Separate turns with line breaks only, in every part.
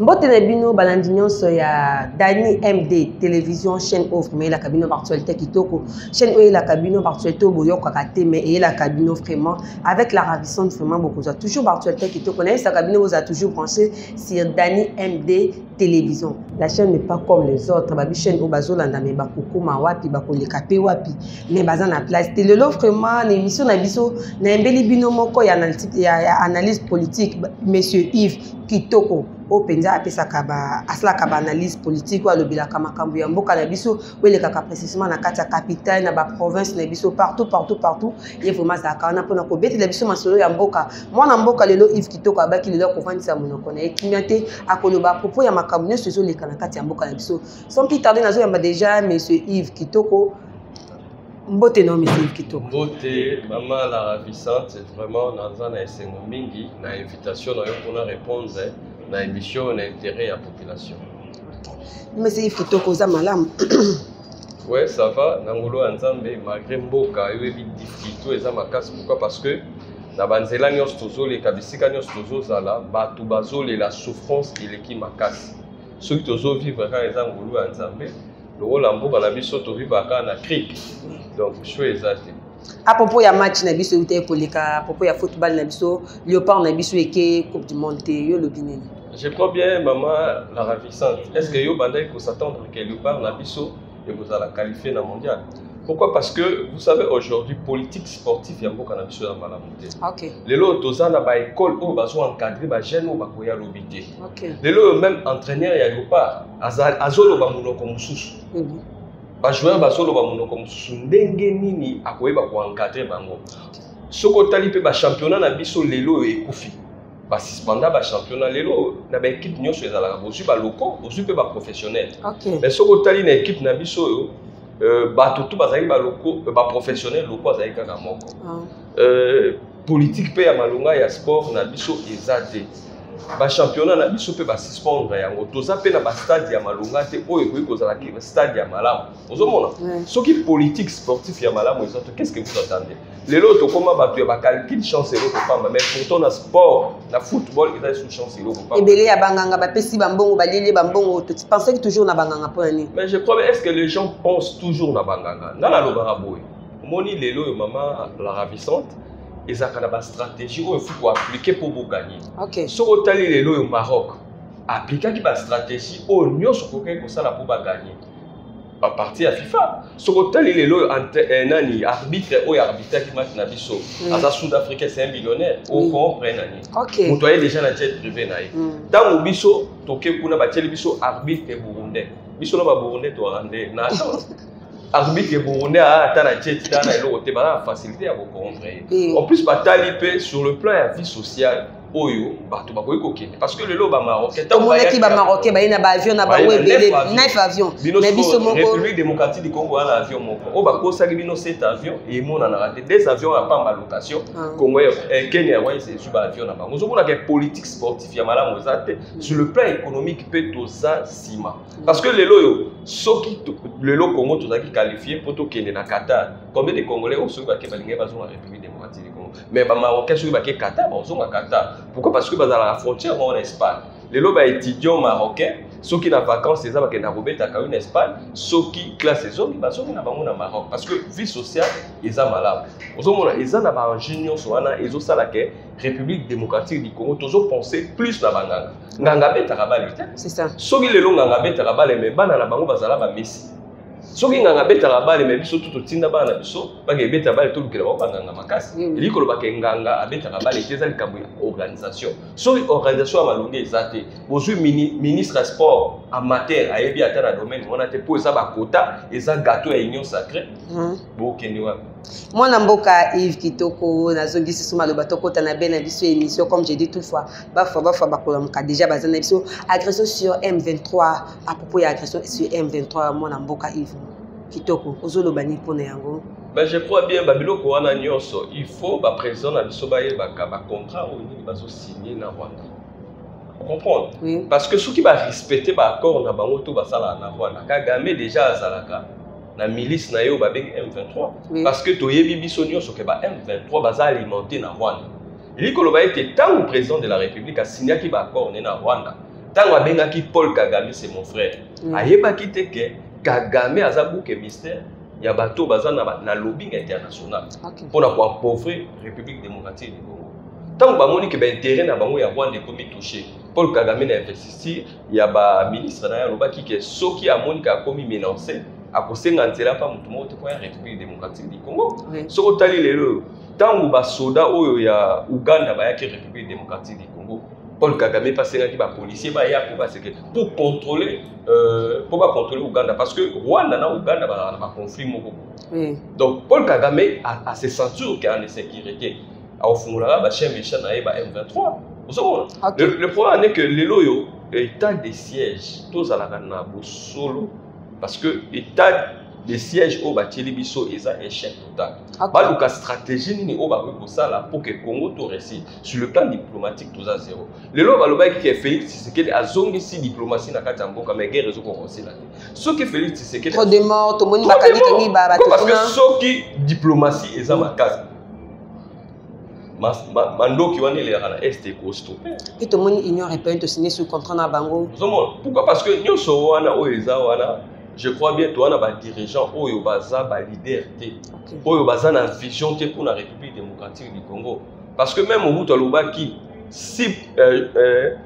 Mbote na bino balandi nyonso ya Dani MD télévision chaîne offre mais la cabine d'actualité kitoko chaîne où la cabine d'actualité boyo kakate mais et la cabine vraiment avec la ravissante vraiment beaucoup ça toujours d'actualité kitoko na sa cabine vous a toujours pensé sur Dani MD télévision. La chaîne n'est pas comme les autres babi chaîne au bazolanda mais bakokoma wapi bakoleka pe wapi mais baza na place télé vraiment l'émission na biso na mbeli bino moko ya analyse politique monsieur Yves Kitoko openza apesa kaba asla kaba analyse politique wa lobila kama kambu ya mboka na biso wele kaka précisément na kati ya capitale na ba province na biso partout ye vraiment za kana pona ko beti la biso masolo ya mboka mwana mboka lelo Yves Kitoko abaki lelo ko vandisa monoko na ekimiate akoloba propos ya makambu nyonso zo leka na kati ya mboka na biso sans plus tarder nazo yamba déjà monsieur Yves Kitoko. Mbote non monsieur Yves Kitoko.
Mbote maman la ravissante c'est vraiment dans un esengo mingi na invitation na yo pour répondre na émission na intérêt à la population.
Monsieur Yves Kitoko za malam.
Ouais, ça va nangolo nzambe malgré mboka yo ebi difficulté eza makasi pourquoi parce que na banzela nyos tozo le kabisika nyos tozo zala batu bazole la souffrance eleki makasi. Ceux qui tozo vivre ka eza ngolo nzambe le rôle en mboka na biso to vivre ka na crique. Donc je exact.
À propos ya match na biso uté koleka à propos ya football na biso Léopard na biso eke Coupe du Monde yo lobineni.
Je crois bien maman la ravissante. Est-ce que yo bandai ko s'attendre que Léopard na biso et vous allez qualifier dans mondial? Pourquoi? Parce que vous savez aujourd'hui politique sportive ya mboka na biso na malamuté.
OK.
Lelo tozana ba école où bazo encadrer ba jeune ou ba koya lobité.
OK.
Lelo même entraîneur ya Léopard azolo ba munoko mususu. Ba joueur bazolo ba munoko mususu ndenge nini akoyeba ko encadrer bango. Soko tali pe ba championnat na biso lelo ekufi. Ba suspenda ba championnat lelo na ba équipe nyonso ezala bozu ba loko, bozu pe ba professionnel.
OK.
Mais soko tali na équipe na biso yo ba tutu bazali ba loko ba professionnel loko azali kaka moko. Politique pe ya malonga ya sport na biso ezate. Ba championnat na biso pe ba suspendre yango toza pe na ba stade ya malonga te oyo koyi kozala ki stade ya malamu ozomona soki politique sportif ya malamu ezoto qu'est-ce que vous attendez lelo to koma ba tu ba calcul chance elo ko pamba mais pourtant na sport na football il a sous chance elo ko pamba
ebele ya banganga ba pesi bambongo ba lele bambongo tu pensais que toujours na banganga pour ani
mais je crois est-ce que les gens pensent toujours na banganga na la lobara boy moni lelo maman la ravissante. Et ça a une stratégie où il faut appliquer pour gagner.
OK.
Si vous allez au Maroc, appliquer une stratégie où nous sommes pour gagner. À partir de FIFA. Si vous allez un arbitre ou arbitre qui m'a dit à Sud-Africain, c'est un millionnaire. Ou comprend
OK.
Vous voyez déjà la jet privé. Dans le biso, toké kuna bateli biso arbitre burundais. Biso na burundais to randé na arbitre burundais a ta na jet ta na elo te bana facilité à comprendre. En plus batali pe sur le plan de vie sociale oyo bato bakoyi kokende parce que lelo ba marocain
tant ba ki ba marocain ba ina ba avion na ba webele 9 avions mais biso moko
République démocratique du Congo a avion moko o ba ko saki bino 7 avions et mona na raté des avions à pas ma location Congo Kenya ouais c'est sur ba avion na ba ozo kuna ke politique sportive ya malamu ezate sur le plan économique pe toza sima parce que lelo yo soki lelo Congo tozaki qualifié pour to kende na Qatar combien de Congolais au soki ba ke balinga ba zo na République démocratique du Congo mais ba marocain soki ba ke Qatar ba zo na Qatar. Pourquoi? Parce que dans la frontière en Espagne, les lobes étudiants marocains, ceux qui n'ont vacances, c'est ça qui n'ont pas en Espagne, ceux qui classent les hommes, ils sont au Maroc. Parce que vie sociale, ils sont malades. Ils ont un ingénieur sur la République démocratique du Congo, ils ont pensé plus à la Ngangabé Tarabali.
C'est ça.
Ceux qui les Ngangabé Tarabali, mais banana bango bazala Messi. Soki nganga beta bale mais biso tout tinda bana biso ba ke beta bale tout lukela ba nganga makasi eliko ba ke nganga abeta bale teza likambo ya organisation soki organisation ya malonge ezate bozui ministre sport amateur ayebi ata na domaine on a te po eza ba quota eza gâteau ya union sacrée bo kende wa
mwana mboka Yves Kitoko nazongisi suma lo batoko tana bena biso émission comme j'ai dit toutefois ba fois bakolamka déjà bazana biso agression sur M23 à propos ya agression sur M23 mwana mboka Yves Kitoko ozolo bani pona yango.
Mais je crois bien babiloko wana nyonso il faut ba président na biso ba yebaka ba contrat au nini bazo signer na Rwanda. Comprendre
oui.
Parce que ceux qui va respecter ba accord na bango to basala na Rwanda Kagame déjà azalaka la milice na yo ba beng M23 oui. Parce que toyebi biso nyonso ke ba M23 baza alimenter na Rwanda. Il dit que le président de la République a signé qui va accord na Rwanda. Tant abengaki Paul Kagame c'est mon frère. Ayeba ki te ke Kagame aza bouke mystère ya bato baza na lobbying international. Pour na ko appauvrir République démocratique du Congo. Tant ba moni ke ba intérêt na bango ya Rwanda ekomi touché. Paul Kagame na investir ya ba ministre na ya lobaki ke soki amoni ka komi menacé akosenga nzela pa mutu moko te ko ya République démocratique du Congo. Soko tali lelo tangu ba soda oyo ya Uganda ba ya ke République démocratique du Congo. Paul Kagame pasenga ki ba policier ba ya pour contrôler Uganda parce que Rwanda na Uganda ba conflit moko. Donc Paul Kagame a ses censures qui en sécurité. Au fond là ba chien méchant na ba M23. Le problème est que les loyaux état de siège tous à la na solo parce que état de siège au Batili biso eza échec total. Ba luka stratégie ni o ba ko sala pour que Congo to réussi sur le plan diplomatique tout à zéro. Le lo ba lo ba qui est Félix Tshisekedi azongi si diplomatie na kati mboka mais guerre réseau ko réussi là. Ce que Félix Tshisekedi
trop de morts to moni bakani kangi ba ba
parce que ce qui diplomatie eza makasi. Mando qui wane les rana est stopper.
Et tout le monde ignore et peut signer sous contrat na bango.
Pourquoi? Parce que nous so wana o eza wana je crois bien toi na ba dirigeant oyo baza ba leader té. Oyo baza na vision té pour la République démocratique du Congo. Parce que même au bout de l'obaki si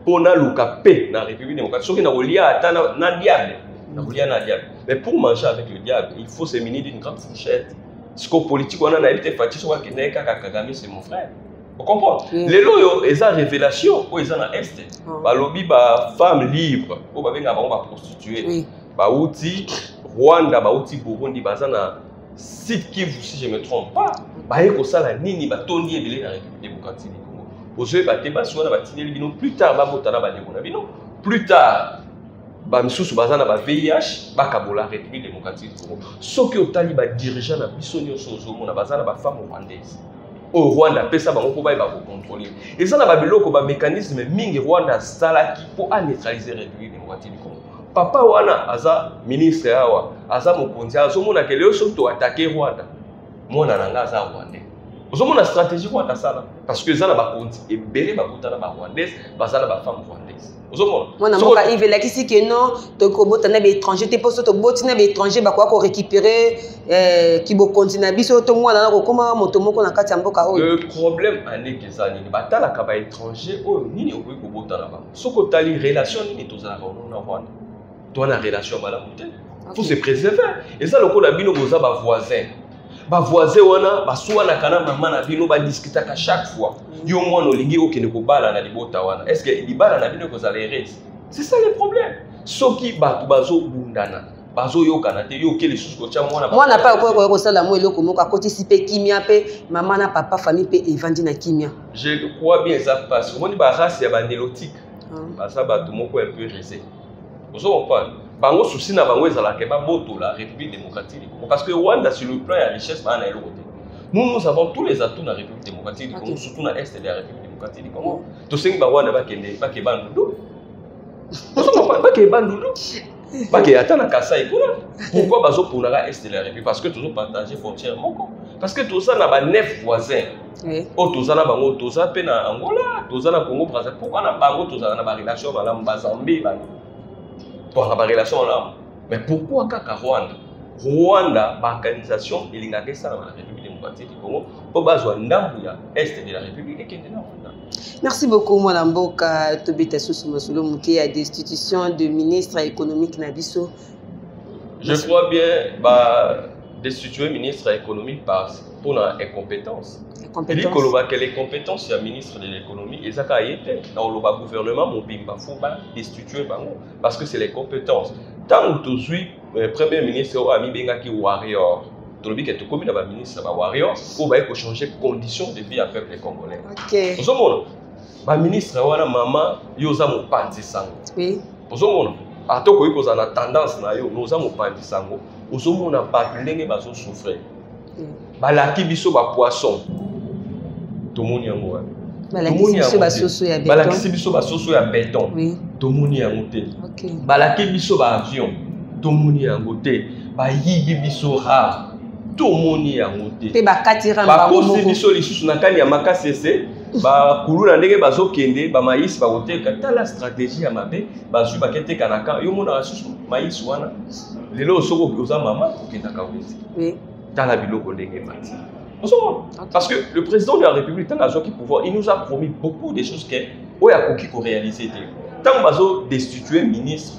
pour na luka paix na République démocratique soki na kolia ata na diable. Na kolia na diable. Mais pour manger avec le diable, il faut se munir d'une grande fourchette. Ce qu'on politique on a été fatigué sur Kagame c'est mon frère. Vous comprenez? Les loyaux, ils ont révélation, ils ont un est. Balobi ba femme libre, ou ba benga ba prostituée. Ba outil Rwanda, ba outil Burundi, ba na site qui vous si je me trompe pas, ba eko sala nini ba tondi ebele na République démocratique du Congo. Ozoe ba te ba soana ba tineli bino plus tard ba botana ba ndeko na bino. Plus tard ba misusu baza na ba VIH ba kabola République démocratique du Congo. Soki otali ba dirigeant na biso nyonso ozomona baza na ba femme rwandaise. Au Rwanda pesa bango ko ba contrôler. Et ça na ba biloko ba mécanisme mingi Rwanda salaki pour neutraliser République démocratique du Congo. Papa wana aza ministre awa aza mokonzi azomona ke leo soto attaquer Rwanda. Mona nanga aza Rwandais. Ozomona stratégie Rwanda sala parce que ça na ba konti et belé ba kutana ba Rwandaise, baza na ba femme rwandaise.
Mona moka il veut qui que non to ko botana be étranger te poso to botina be étranger ba ko récupérer qui bo continue biso to mwana na ko koma moto moko na kati ya mboka oyo. Le
problème ane que ça ni batala ka ba étranger o nini o ko botana ba soko tali relation ni to za na Rwanda to na relation bala moté faut se préserver et ça loko na bino boza ba voisin. Ba voisin wana basuwa na kana mama na bino ba discuter ka chaque fois yo mwana olingi okende ko bala na libota wana est-ce que libala na bino ko za les c'est ça le problème soki batu bazo bundana bazo yokana te yo kele susu ko tia mwana
pa ko sala mo eloko moko akotisi pe kimia pe mama na papa famille pe evandi na kimia.
Je crois bien ça passe on dit ba race ya ba nélotique ba ça batu moko un peu risé ozo comprendre bango souci na bango ezala ke ba boto la République démocratique du Congo parce que Rwanda sur le plan ya richesse ba na eloko te. Nous avons tous les atouts dans la République démocratique du Congo, surtout dans l'Est de la République démocratique du Congo. Tout ce qui est Rwanda va que bandoudou. Pas que bandoudou. Pas que attend na Kasai pour pourquoi bazo pour la Est de la République parce que toujours partager frontière moko. Parce que tout ça na ba 9 voisins. Oh tout ça na bango tout ça pe na Angola, tout ça na Congo Brazzaville. Pourquoi na bango tout ça na ba relation ba la Zambie ba. Pour la relation là. Mais pourquoi kaka Rwanda, l'organisation de la République démocratique du Congo, pour baser ndambuya est de la République et qui est Rwanda.
Merci beaucoup, Mwana Mboka Tobita Susu Masolo Mouké à destitution de ministre économique Nabiso.
Je crois bien destituer ministre économique pour la incompétence. Il dit que les compétences du ministre de l'économie, et ça a été dans le gouvernement, il faut destituer parce que c'est les compétences. Tant que le premier ministre a mis Bengaki Warrior, tu as dit que tu as mis ministre Warrior, pour changer les conditions de vie avec les Congolais.
Ok.
Le ministre a maman, il a un panzi sango.
Oui.
A to ko ko na tendance na yo nous avons pas dit sango ozomona ba lenge bazo souffrir balaki biso ba poisson tomoni yango
balaki biso ba soso ya béton
balaki biso ba soso ya béton tomoni yango te balaki biso ba avion tomoni yango te ba yibi biso ha tomoni yango te
pe ba katira
ba kosi biso lisusu na kani ya makasese ba kuluna ndenge bazo kende ba maïs ba koteka ta la stratégie ya mabe bazwi ba kete kanaka yo mona susu maïs wana lelo soko oza mama okenda ka wezi oui ta la biloko ndenge mati parce que le président de la République tant qui pouvoir il nous a promis beaucoup de choses que oya koki ko réaliser tant bazo destituer ministre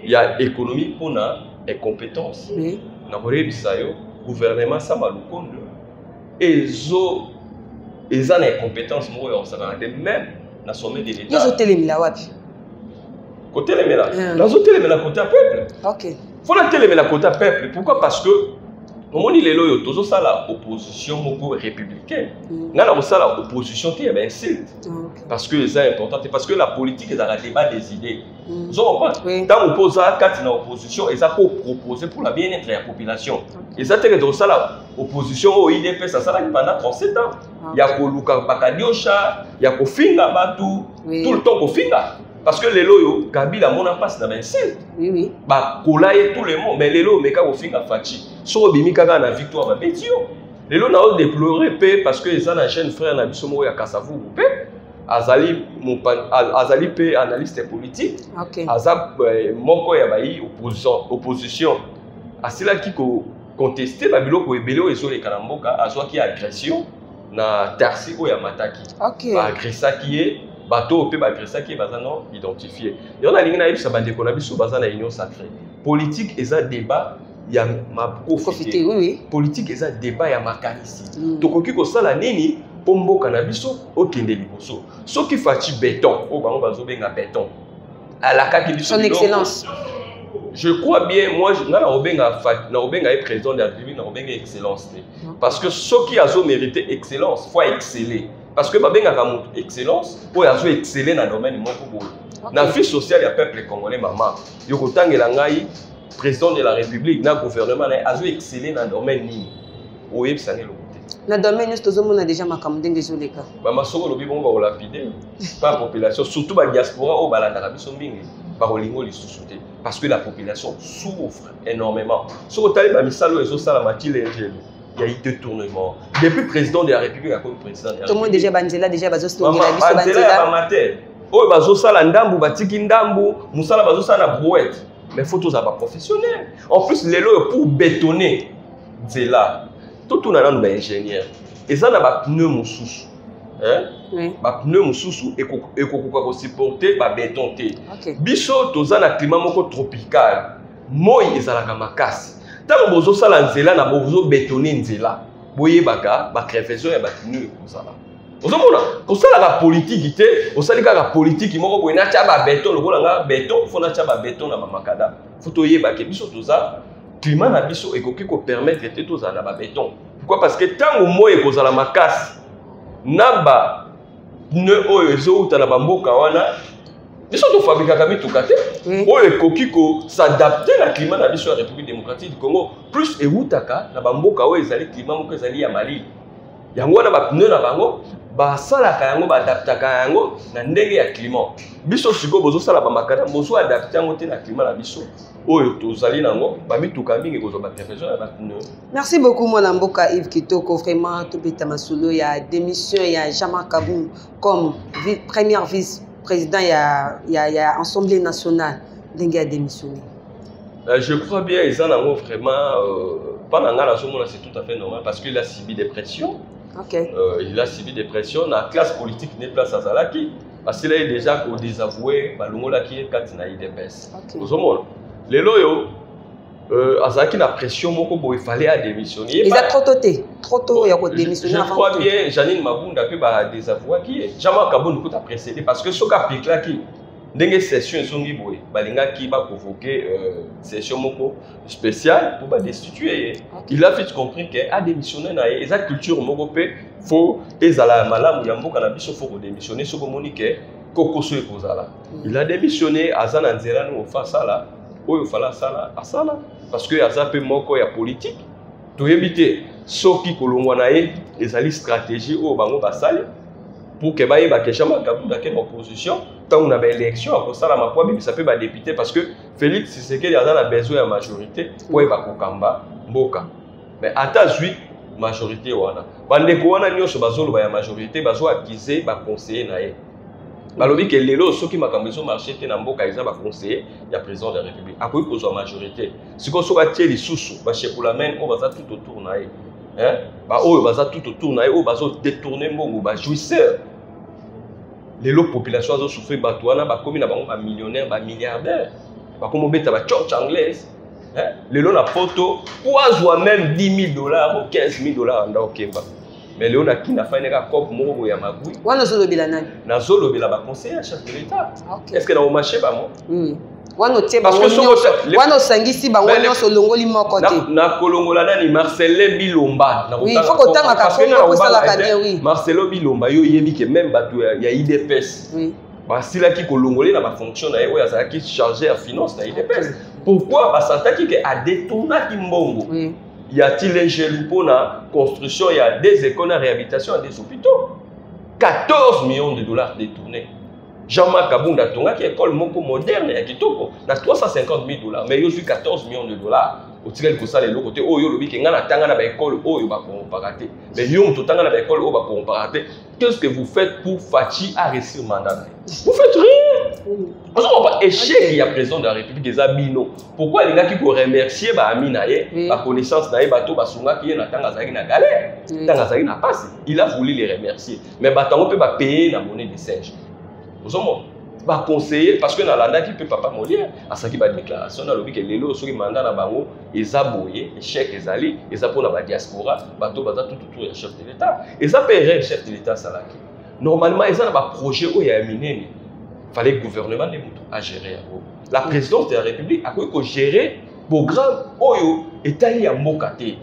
il y a économie pour na incompétence oui na korebisa yo gouvernement sama lukondo ezo eza na incompétence mo yo ça de même na sommet de l'état
yo telemela wapi
côté telemela nazo telemela côté peuple
OK
faut la telemela côté peuple pourquoi parce que au dit lelo yo tozo sala opposition moko républicaine ngana ko sala opposition te ben insulte parce que c'est important parce que la politique est un débat des idées vous comprenez tant opposa quand na opposition et ça pour proposer pour la bien-être de la population et ça te que sala opposition au IDP ça sala pendant 37 ans il y a ko luka bakadiosha il y a ko finga batu tout le temps ko finga parce que les loyaux, Kabila mon passe dans 27. Oui oui. Bah kolaye tout le monde mais les loyaux mais quand on finit Fachi, so bimi kaka na victoire ba betio. Les loyaux na déplorer pe parce que ça na chaîne frère na bisomo ya Kasavu pe azali pe analyste politique. OK. Azab moko ya bayi opposition. Asila ki ko contester ba biloko ebelo ezole kanamboka azwa ki agression na taxi o ya mataki. OK. Ba agressa ki est bateau pe bagressa qui baza non identifié et on a lingi na yebisa bande ko na biso baza na union sacrée politique eza débat ya ma profiter oui politique eza débat ya makanisi tokoki ko sala nini pomboka na biso okende liboso soki fati béton o bango bazo benga béton alaka ki biso
son excellence
je crois bien moi na obenga président de la République na obenga excellence parce que soki azo mériter excellence faut exceller parce que babenga comme excellence pour azo exceller dans le domaine moko boye na vie sociale ya peuple congolais maman yoko tangela ngai président de la République na gouvernement na azo exceller dans le domaine nini oyebisa ne lokote
na domaine nous tozomona déjà makambo ndenge ezoleka
ba masoko lobi bomba ko lapider pas population surtout ba diaspora o balanda biso mingi ba olingo lisusu te parce que la population souffre énormément soko tali ba misalo ezo sala matile ngelo il y a eu détournement. Depuis le président de la République, comme président de la République. Tout le monde déjà bandela déjà bazo stonger la biso bandela. Ba mater. Oh bazo sala ndambu batiki ndambu, musala bazo sala na brouette. Mais faut tous avoir professionnel. En plus les lots pour bétonner zela. Tout na nan ba ingénieur. Et ça na ba pneu mususu. Hein? Oui. Ba pneu mususu et ko supporter ba béton té. Biso toza na climat moko tropical. Moi ezalaka makasi. Tant bozo sala nzela na bozo bétonner nzela boye baka ba crevaison ya ba pneu kozala ozomona osala la politique te osali ka politique moko boye na tia ba béton lokola nga béton fo na tia ba béton na ba makada fo toyeba ke biso toza climat na biso ekoki ko permettre te toza na ba béton pourquoi parce que tango moye kozala makasi na ba pneu oyo ezouta na ba mboka wana biso to fabrika mituka te oyo ekoki ko s'adapter na climat na biso ya République démocratique du Congo plus eutaka na bamboka oyo ezali climat moko ezali ya Mali yango na ba pneu na bango ba salaka yango ba adaptaka yango na ndenge ya climat biso siko bozo sala ba makada bozo adapter yango te na climat na biso oyo tozali nango ba mituka mingi kozo ba prévision ya ba pneu. Merci
beaucoup mwana mboka Yves Kitoko vraiment topeta masolo ya démission ya Jean-Marc Kabou comme première vice président il y a Assemblée nationale d'Enga démissionné.
Je crois bien ils en ont vraiment pendant la journée c'est tout à fait normal parce qu'il a subi des pressions. OK. Il a subi des pressions la classe politique n'est place à Zalaki parce qu'il est déjà au désavoué balongola qui est quand na IDPS. OK. Ozomona. Les loyo Azaki na pression moko bo il fallait démissionner.
Ils a trop tôt il y a démissionner
avant. Je crois bien Janine Mabunda que ba désavoué qui est Jean-Marc Kabou nous a précédé parce que ce cas pique là qui ndenge session songi boy balinga qui va convoquer session moko spéciale pour ba destituer. Il a fait comprendre que a démissionner na eza culture moko pe faut ezala malamu ya mboka na biso faut démissionner ce communiqué kokoso ekozala. Il a démissionné azana nzela no fa sala oyo fala sala asala parce que aza pe moko ya politique to éviter soki kolongwa na ye ezali stratégie oyo bango basali pour que bayeba que Jean-Marc Kabou dans quelle opposition tant on a ba élection à kosala ma poa bibisa pe ba député parce que Félix Tshisekedi aza na besoin ya majorité pour ba kokamba mboka mais ata zui majorité wana bandeko wana nyonso bazoloba ya majorité bazo accuser ba conseiller na ye balobi ke lelo soki makambo ezo marché te na mboka eza ba conseiller ya président de la République akoki kozwa majorité siko soki atie lisusu bashekula main oyo baza tout autour na ye ba oyo baza tout autour na ye oyo bazo détourner mbongo ba jouisseur lelo population azo souffrir bato wana bakomi na bango ba millionnaire ba milliardaire bakomi obeta ba church anglaise lelo na poto poazwa même $10,000 ou $15,000 nda okemba mais lelo na kina faineka cop moko ya magui
wana zolobela nani
nazolobela ba conseiller chef de l'état est-ce que na o marché ba mo
wana tie bango wana sangisi bango nyonso longoli moko te
na kolongola nani Marcelin Bilomba
na kotanga faut kotanga ka fongo ko sala ka bien oui
Marcelo Bilomba yo yebi ke même bato ya IDPS basilaki kolongole na ba fonction na ye oyo azalaki chargé ya finance na IDPS pourquoi basantaki ke a détournaki mbongo y a-t-il un gelou pour la construction, il y a des écoles de réhabilitation et des hôpitaux. 14 millions de dollars détournés. Jean-Marc Kabunda Tonga qui est école moko moderne et qui topo na $350,000 mais il y a 14 millions de dollars. Au tirel ko ça les côté oh yo lobi ke ngana tanga na ba école oh yo ba ko paraté. Mais yo to tanga na ba école oh ba ko paraté. Qu'est-ce que vous faites pour Fachi à réussir mandat? Vous faites rien. Parce qu'on va échec il y a président de la République des Abino. Pourquoi les gars qui ko remercier ba Amina ye ba connaissance na ye bato ba sunga ki na tanga zaki na galère. Tanga zaki na passe. Il a voulu les remercier. Mais ba tango peut ba payer la monnaie de singe. Vous va conseiller parce que dans l'anda qui peut papa mourir à ce qui va déclaration dans le but que les lots sur les mandats na bango et zaboyer échec et zali et ça pour la diaspora bateau baza tout autour du chef de l'État et ça paierait le chef de l'État salaki normalement ils ont un projet où il y a miné fallait le gouvernement de Moutou à gérer la présidence de la République a quoi gérer programme oyo état y a mokate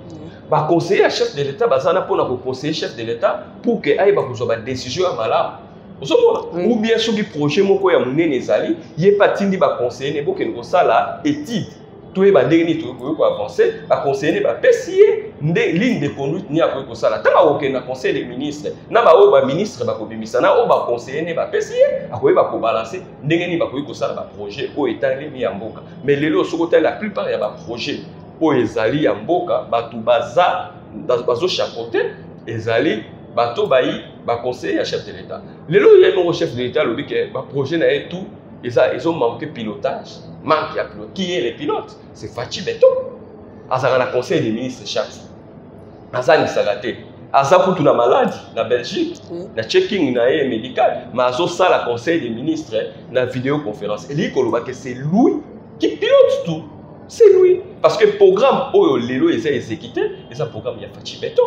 va conseiller chef de l'État bazana pour na conseiller chef de l'État pour que aille ba kozwa décision à malade. Ou bien sur le projet moko ya munene ezali ye patindi ba conseiller ne boke ngo sala étude to e ba ndeni to ko avancer ba conseiller ba pesier nde ligne de conduite ni akoy ko sala tama oke na conseil des ministres na ba o ba ministre ba ko bimisa na o ba conseiller ne ba pesier akoy ba ko balancer ndenge ni ba ko sala ba projet o etali mi ya mboka mais lelo soko la plupart ya ba projet o ezali ya mboka batu baza bazo chapeauter ezali bato bayi ba conseiller à chef de l'État. Les lois il y a un chef de l'État le dit que ba projet na tout ils ont manqué pilotage. Manque à pilote. Qui est les pilotes? C'est Fachi Beto. Azara na conseil des ministres chaque fois. Azani Salate. Aza pour na maladie na Belgique, na checking na médical, mais azo ça la conseil des ministres na vidéoconférence. Et dit que c'est lui qui pilote tout. C'est lui parce que programme oyo lelo est exécuté et ça programme il y a Fachi Beto.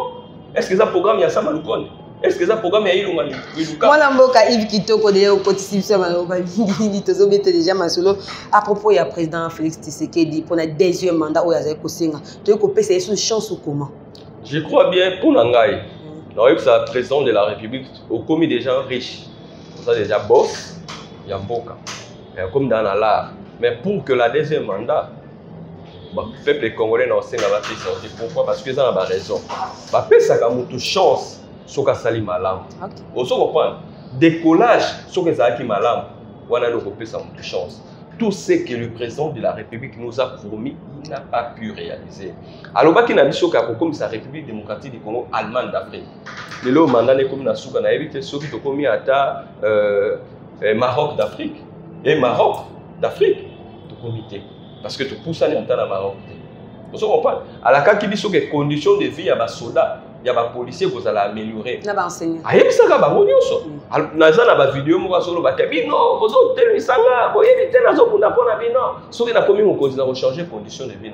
Est-ce que ça programme il y a ça Malukone? Est-ce que ça programme il y a Ilunga Iluka?
Moi namboka Yves Kitoko de participation maloba mingi tozo bete déjà masolo à propos ya président Félix Tshisekedi pour le deuxième mandat où il y a ko senga. Tu ko pesa une chance ou comment?
Je crois bien pour Nangai. Non, ça président de la République au commis des gens riches. Ça déjà boss, il y a mboka. Comme dans l'art. Mais pour que la deuxième mandat le peuple congolais n'a pas de pourquoi? Parce que ça a raison. Ça a une chance sur que ça malam. Vous comprenez? Décollage sur que ça malam. On a une chance. Tout ce que le président de la République nous a promis, il n'a pas pu réaliser. Alors, il a dit que comme sa République démocratique du Congo, Allemagne d'Afrique. Le mandat est comme la souka na évité ceux qui ont commis à Maroc d'Afrique et Maroc d'Afrique de comité. Parce que tu pousses à l'entendre à Maroc. Vous comprenez? À la cas qui dit que les conditions de vie, il y a des soldats, il y a des policiers, vous allez améliorer.
Il y a des enseignants.
Il y a des enseignants. Il y a des vidéos, il y a des vidéos, vous avez des enseignants, vous avez des enseignants. Si vous avez des conditions de changer les conditions de vie,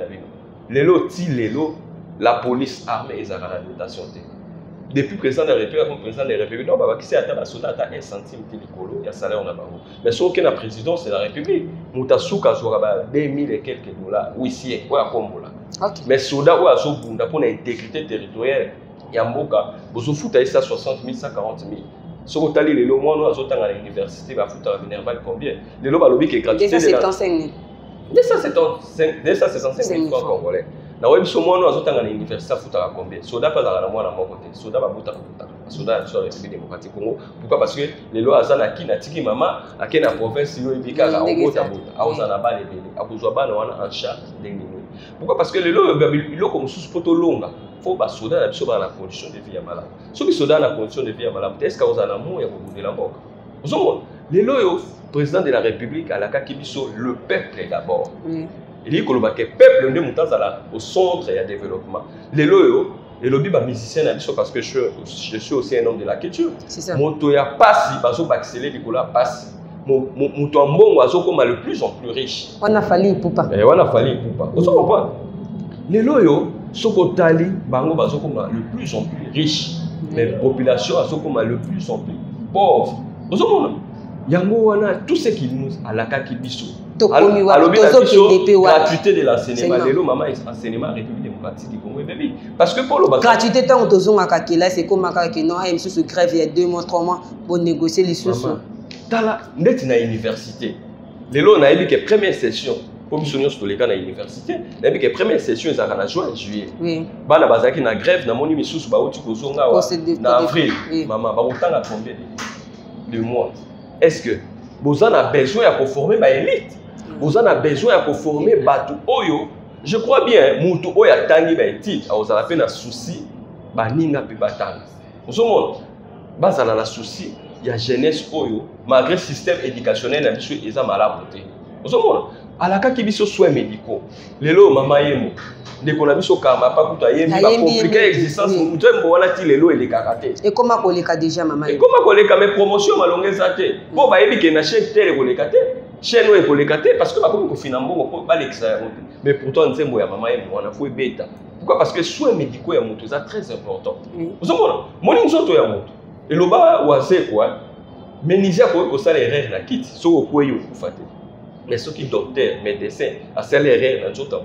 la police armée est à la dotation. Depuis le président de la République, comme président de la République, non, parce que c'est un soldat à 1 centime de l'écolo, il y a salaire en avant. Mais si on a la présidence de la République, Moutasuka a 2000 et quelques dollars, oui, si, quoi, comme là. Mais soldat ou à Zobunda pour l'intégrité territoriale, il y a Mboka, vous avez foutu ça 60 000, 140 000. Si vous avez les lois, nous avons à l'université, vous avez foutu à Minerval combien? Les lois, qui est gratuit.
275 000.
275 000 francs congolais. Na web so mwana azotanga na université futaka combien soda pas dans la mwana moko te soda ba butaka soda sur la République démocratique Congo pourquoi parce que les lois azana ki na tiki mama akena province yo ibika ka obota bota auzana ba lebele akuzwa bana wana en charge ndenge pourquoi parce que les lois bilo comme sous poto longa faut ba soda na biso ba na condition de vie ya malamu. Soki soda na condition de vie ya malamu, est-ce que vous en amour ya kobundela mboka? Ozomona lelo yo président de la République alakaki biso le peuple d'abord. Il dit que le peuple nde mutazala au centre ya développement. Lelo yo et le biba musicien na biso parce que je suis aussi un homme de la culture.
C'est ça.
Moto ya pasi bazo baxeler likola pasi. Moto ambongo azokoma le plus en plus riche.
On a fallu poupa.
On a fallu poupa. Vous comprenez? Lelo yo sokotali bango bazokoma le plus en plus riche. Mais la population azokoma le plus en plus pauvre. Vous comprenez? Yango wana tout ce qui nous alakaki biso. Gratuité de l'enseignement. Lelo maman enseignement République démocratique du Congo bébé. Parce que pour le
gratuité tant que tozonga kakela c'est comme que non ay msusu grève il y a 2 mois 3 mois pour négocier les sous.
Tala ndeti na université. Lelo na yebi que première session pour missionnaire sur les cas na université, na yebi que première session ezaka na juin juillet. Oui. Bana bazaki na grève na moni misusu ba oti kozonga wa na avril. Maman ba otanga combien de mois. Est-ce que vous avez besoin de former ma élite? Vous avez besoin de former Batu Oyo? Je crois bien, Moutou Oya Tangi ba étude, vous avez fait un souci, ba ninga pi batang. Vous avez bazala na souci, il y a jeunesse Oyo, malgré le système éducationnel, na biso eza malabote. Vous avez alaka ki biso soins médicaux. Lelo mama yemo. Ndeko na biso kama pa kuta yemi ba compliquer existence mutu mbo wana ti lelo ele karaté. Et comment koleka déjà mama? Et comment koleka mais promotion malongeza te. Bo ba yebi ke na chaîne télé koleka te. Chaîne oyo koleka te parce que ba ko fina mbongo ko ba lexa. Mais pourtant nzembo ya mama yemo wana fo beta. Pourquoi? Parce que soins médicaux ya mutu ça très important. Vous comprenez? Moni nzoto ya mutu. Et loba wase quoi? Mais nizia ko sala erreur na kit so ko yo kufate. Mais ceux qui docteurs, médecins, à salaire, dans d'autres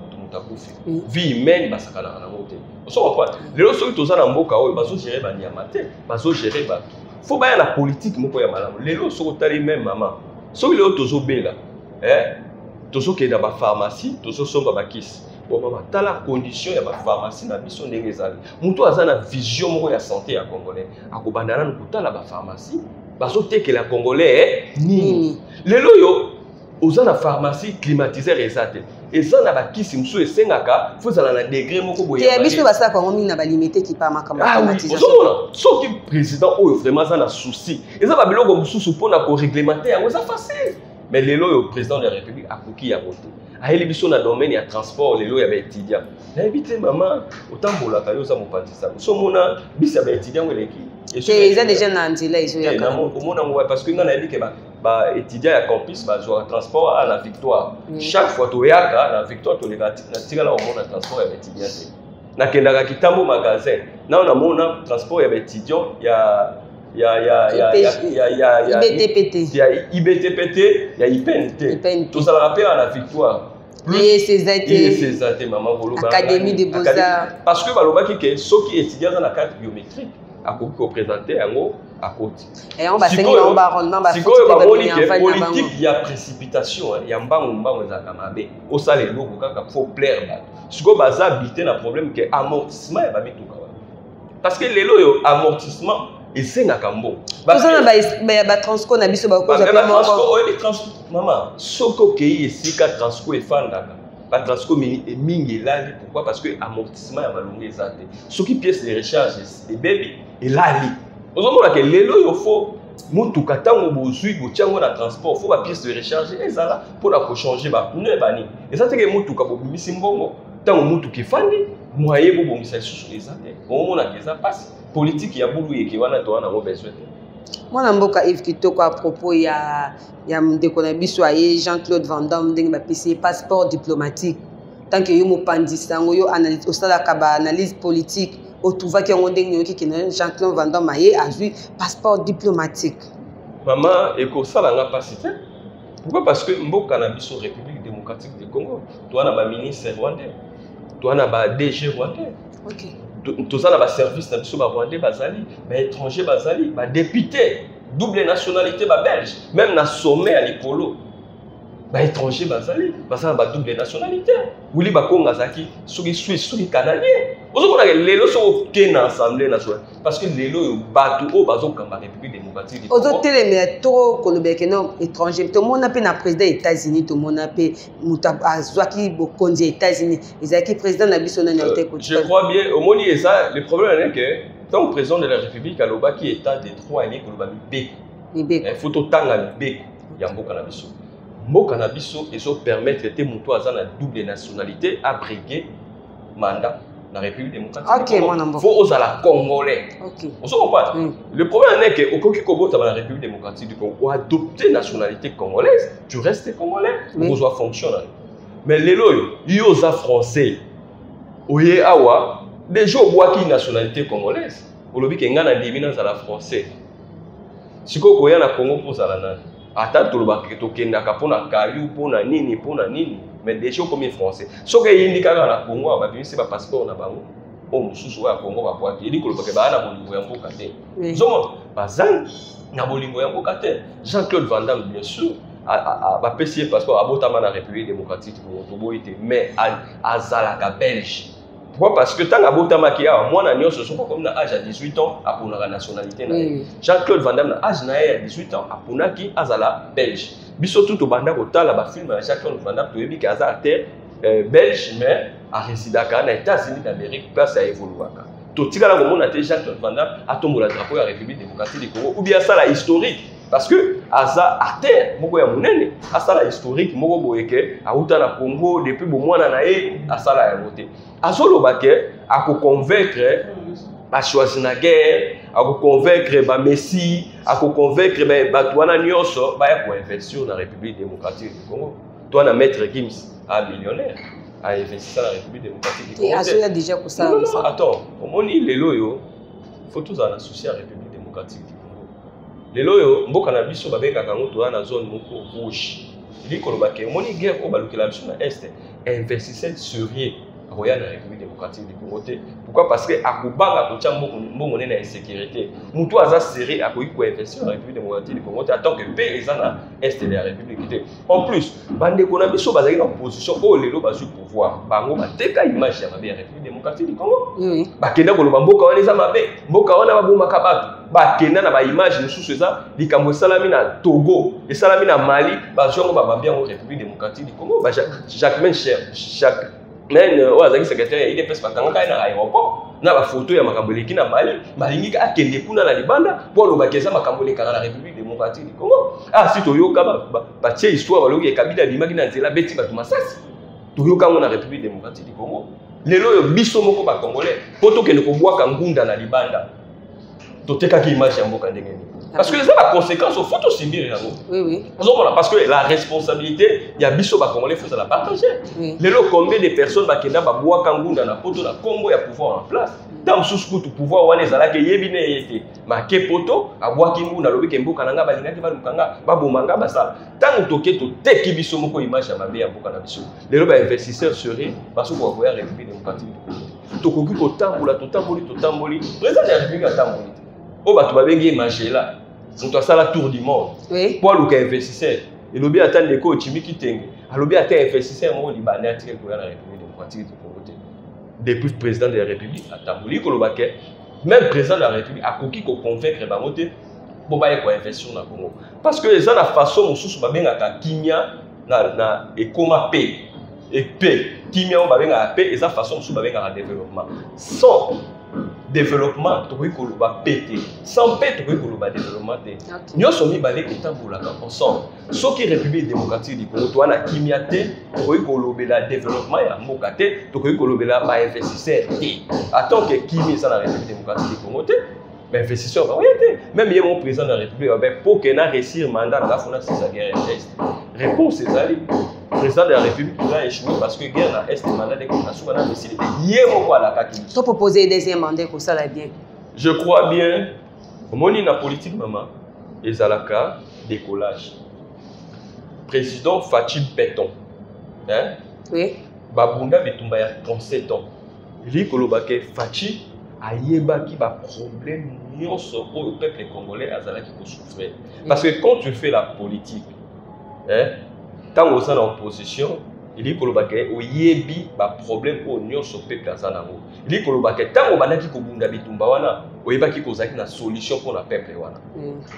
vie humaine, ça va la monter. On se reprend. Les autres ceux qui sont en boka, ils vont gérer la niamate, ils vont gérer la. Faut pas la politique, mon père madame. Les autres sont les mêmes maman. Ceux qui sont au béla, tous ceux qui sont dans la pharmacie, tous ceux qui sont dans la kiss. Bon maman, dans la condition, il y a la pharmacie, na biso négezali. Mon a une vision de la santé à congolais. À Kobandana, nous dans la pharmacie, parce que la congolais ni. Les loyaux. Aux la pharmacie climatisée résaté. Et ça n'a pas qui si monsieur sengaka, faut ça na degré moko boya.
Et biso ba ça quand on na ba limité qui pas ma
climatisation. Sauf que président o vraiment ça na souci. Et ça ba biloko mususu pona ko réglementer yango ça facile. Mais lelo le président de la République a koki ya voter. A ele biso na domaine ya transport lelo ya ba étudiant. Na éviter maman otambola ka yo za mopatisa. So mona bisa ba étudiant weleki.
Et ils ont déjà na nzela iso ya ka.
Parce que na yebi ke ba étudiant à campus ba joie transport à la victoire. Chaque fois to yaka la victoire to les na tika la on a transport ya étudiant. Na kendaka kitambo magasin. Na on a mona transport ya étudiant IBTPT. Il y a IBTPT, il y a IPNT. Tout ça le rappelle à la victoire.
Et ces
athées, maman
Académie des Beaux-Arts.
Parce que balobaki que ceux qui étudient dans la carte biométrique a présenté en haut à côté.
Et on va s'engager en baronnement
si quoi politique il y a précipitation, il y a mbambo za kamabe. Au sale loko kaka faut plaire ba. Si quoi baza habiter na problème que amortissement ba mituka. Parce que lelo yo amortissement et c'est na kambo.
Parce que ba transco na biso ba ko za
maman soko kei esika transco e fandaka. Ba transco mingi lali pourquoi? Parce que amortissement ya malonga ezate. Soki pièce de recharge et baby et lali. Vous avez que lelo yo faut mutuka tango bozui botiango na transport faut ba pièce de recharge ezala pour la changer ba pneu bani. Et ça c'est que mutuka bobimisi mbongo tango mutuka fandi moyen bo bomisa susu ezate. On mona que ça passe. Politique ya bulu yeke wana to wana mo besoin.
Moi mboka Yves Kitoko à propos ya ndeko na biso aye Jean-Claude Van Damme ndenge ba PC passeport diplomatique. Tant que yo mo pandisango yo analyse au stade ka ba analyse politique au trouva ki ngo ndenge yoki ke Jean-Claude Van Damme aye a eu passeport diplomatique.
Maman eko sala nga pasite. Pourquoi? Parce que mboka na biso République démocratique du Congo, toi na ba ministre rwandais, toi na ba DG rwandais. OK. Tout ça, le service rwandais, les étrangers, les députés, double nationalité belge, même dans le sommet à l'Ipolo, les étrangers, les double nationalité. Ou les Congolais, les Suisses, les Canadiens. Vous savez que les gens sont dans l'Assemblée nationale. Parce que les gens sont dans la République démocratique. démocratique du
Congo. Aux autres mais trop kolobeke non étranger. Tout le monde a pe na président des États-Unis, tout le monde a pe muta azwaki bokonzi des États-Unis. Ezaki président na biso na été côté.
Je crois bien au moni ça le problème est que tant que président de la République aloba qui état de droit et koloba mibeko. Il faut tanga mibeko ya mboka na biso. Mboka na biso ezo permettre te muto azana double nationalité à briguer mandat dans la République démocratique. Il faut oser la Congolais. On se comprend. Le problème est que au Kobo dans la République démocratique du Congo, ou adopter nationalité congolaise, tu restes congolais, on doit fonctionner. Mais les loyaux, ils osent français. Oye awa, déjà au bois qui nationalité congolaise. Au lobby qui ngana l'éminence à la français. Si ko koya na Congo pour ça là. Attends tout le bas que tu kenda kapona kayu pona nini. Mais déjà comme français. Ce que yindi kaka na Congo ba bien c'est pas passeport na bango. O mususu wa Congo ba poati. Yindi ko loba ba na bolingo ya mboka te. Zomo bazan na bolingo ya mboka te. Jean-Claude Van Damme bien sûr ba pesier passeport abotama na République démocratique pour Toboité mais azalaka belge. Pourquoi? Parce que tant abotama ki a moi na nyonso so comme na âge à 18 ans apona la nationalité na. Jean-Claude Van Damme na âge na à 18 ans apona ki azala belge. Biso tout au banda kotala ba film ya Jean-Claude Van Damme toyebi ka azala terre belge mais a résidaka na États-Unis d'Amérique place à évoluaka. To tikala komona te Jean-Claude Van Damme atombola drapeau ya République démocratique du Congo ou bien ça la historique parce que aza a terre moko ya munene asala historique moko boyeke auta na Congo depuis bo mwana na ye asala ya voter. Azoloba ke ako convaincre ba Schwarzenegger, ako convaincre ba Messi, ako convaincre ba Batouana nyonso ba ya ko investir na République démocratique du Congo. Toi na maître Gims a millionnaire a investi dans la République démocratique du Congo.
Et Azoya déjà pour ça.
Non, attends, au moni les loyo, faut tous en associer à la République démocratique du Congo. Les loyo, mboka na biso ba benga kango to na zone moko rouge. Il koloba ke moni guerre ko balukela biso na est, investisseur sérieux Royal la République démocratique du Congo. Pourquoi? Parce que akubanga kotia mbongo na insécurité. Mutu aza serré akoyi ko investir na République démocratique du Congo tant que paix ezana est de la République. En plus, bande ko na biso bazali na opposition o lelo bazu pouvoir. Bango bateka image ya mabe ya République démocratique du Congo. Oui. Bakenda ko loba mboka wana eza mabe, mboka wana babomaka bato. Bakenda na ba image mususu eza likambo salami na Togo, et salami na Mali, bazongo babambia en République démocratique du Congo. Jacques mais oazaki secrétaire il est presque bakanga na aéroport na ba photo ya makamboleki na Mali balingi akende kuna na libanda pour lobakeza makamboleka na République démocratique du Congo. Ah si toyoka ba tie histoire baloki e Kabila bimaki na nzela beti batu masasi toyoka na République démocratique du Congo. Lelo yo biso moko ba congolais poto kende ko bwaka ngunda na libanda toteka ki image ya mboka ndenge ni. Parce que ça la conséquence au faut subir. Oui. Parce que la responsabilité, il y a biso ba congolais faut la partager. Les lots combien de personnes ba kenda ba bois kangunda na poto na Congo ya pouvoir en place. Dans sous tout pouvoir wana ezala ke yebine yete. Ma ke poto a bois kingunda lobi ke mboka nanga balinga ke ba lukanga ba bomanga ba sala. Tant toke to teki biso moko image ya mabe ya mboka na biso. Les lots ba investisseurs seraient parce que pour avoir République démocratique du Congo. Tokoki ko tamboli. Président de la République a tamboli. Oh bah tu vas bien imaginer là. On doit ça la tour du monde. Oui. Pour le cas investisseur. Et l'objet attend les coachs qui t'aiment. À l'objet attend investisseur mon libanais qui est pour la République démocratique du Congo. Depuis le président de la République à Tambouli Kolobake, même président de la République a coquille qu'on convaincre Bamote pour pas quoi investir dans le Congo. Parce que ça la façon on sous ba benga ka kimia na et comment paix et paix kimia on ba benga paix et ça façon sous ba benga développement. Sans développement tokoki koloba pété sans paix tokoki koloba développement te nyonso mibale etambolaka ensemble soki République démocratique du Congo to wana kimia te tokoki kolobela développement ya mboka te tokoki kolobela ba investisseur te attends que kimia ça la République démocratique du Congo te mais investisseur ba oui même yé mon président de la République pour que na réussir mandat na fona c'est sa guerre est réponse c'est ali président de la République a échoué parce que guerre na est mandat de constitution na décidé yé moko ala kaki
to proposer deuxième mandat ko ça la bien
je crois bien moni na politique maman ezalaka décollage président Fatim Péton hein
oui
babunda bitumba ya 37 ans li kolobake Fatim ayebaki ba problème nyonso au peuple congolais azalaki ko souffrir parce que quand tu fais la politique hein tant aux en opposition il dit kolobake oyebi ba problème au nyonso peuple azanango il dit kolobake tant obandaki ko bunda bitumba wana oyebaki kozaki na solution pour na peuple wana.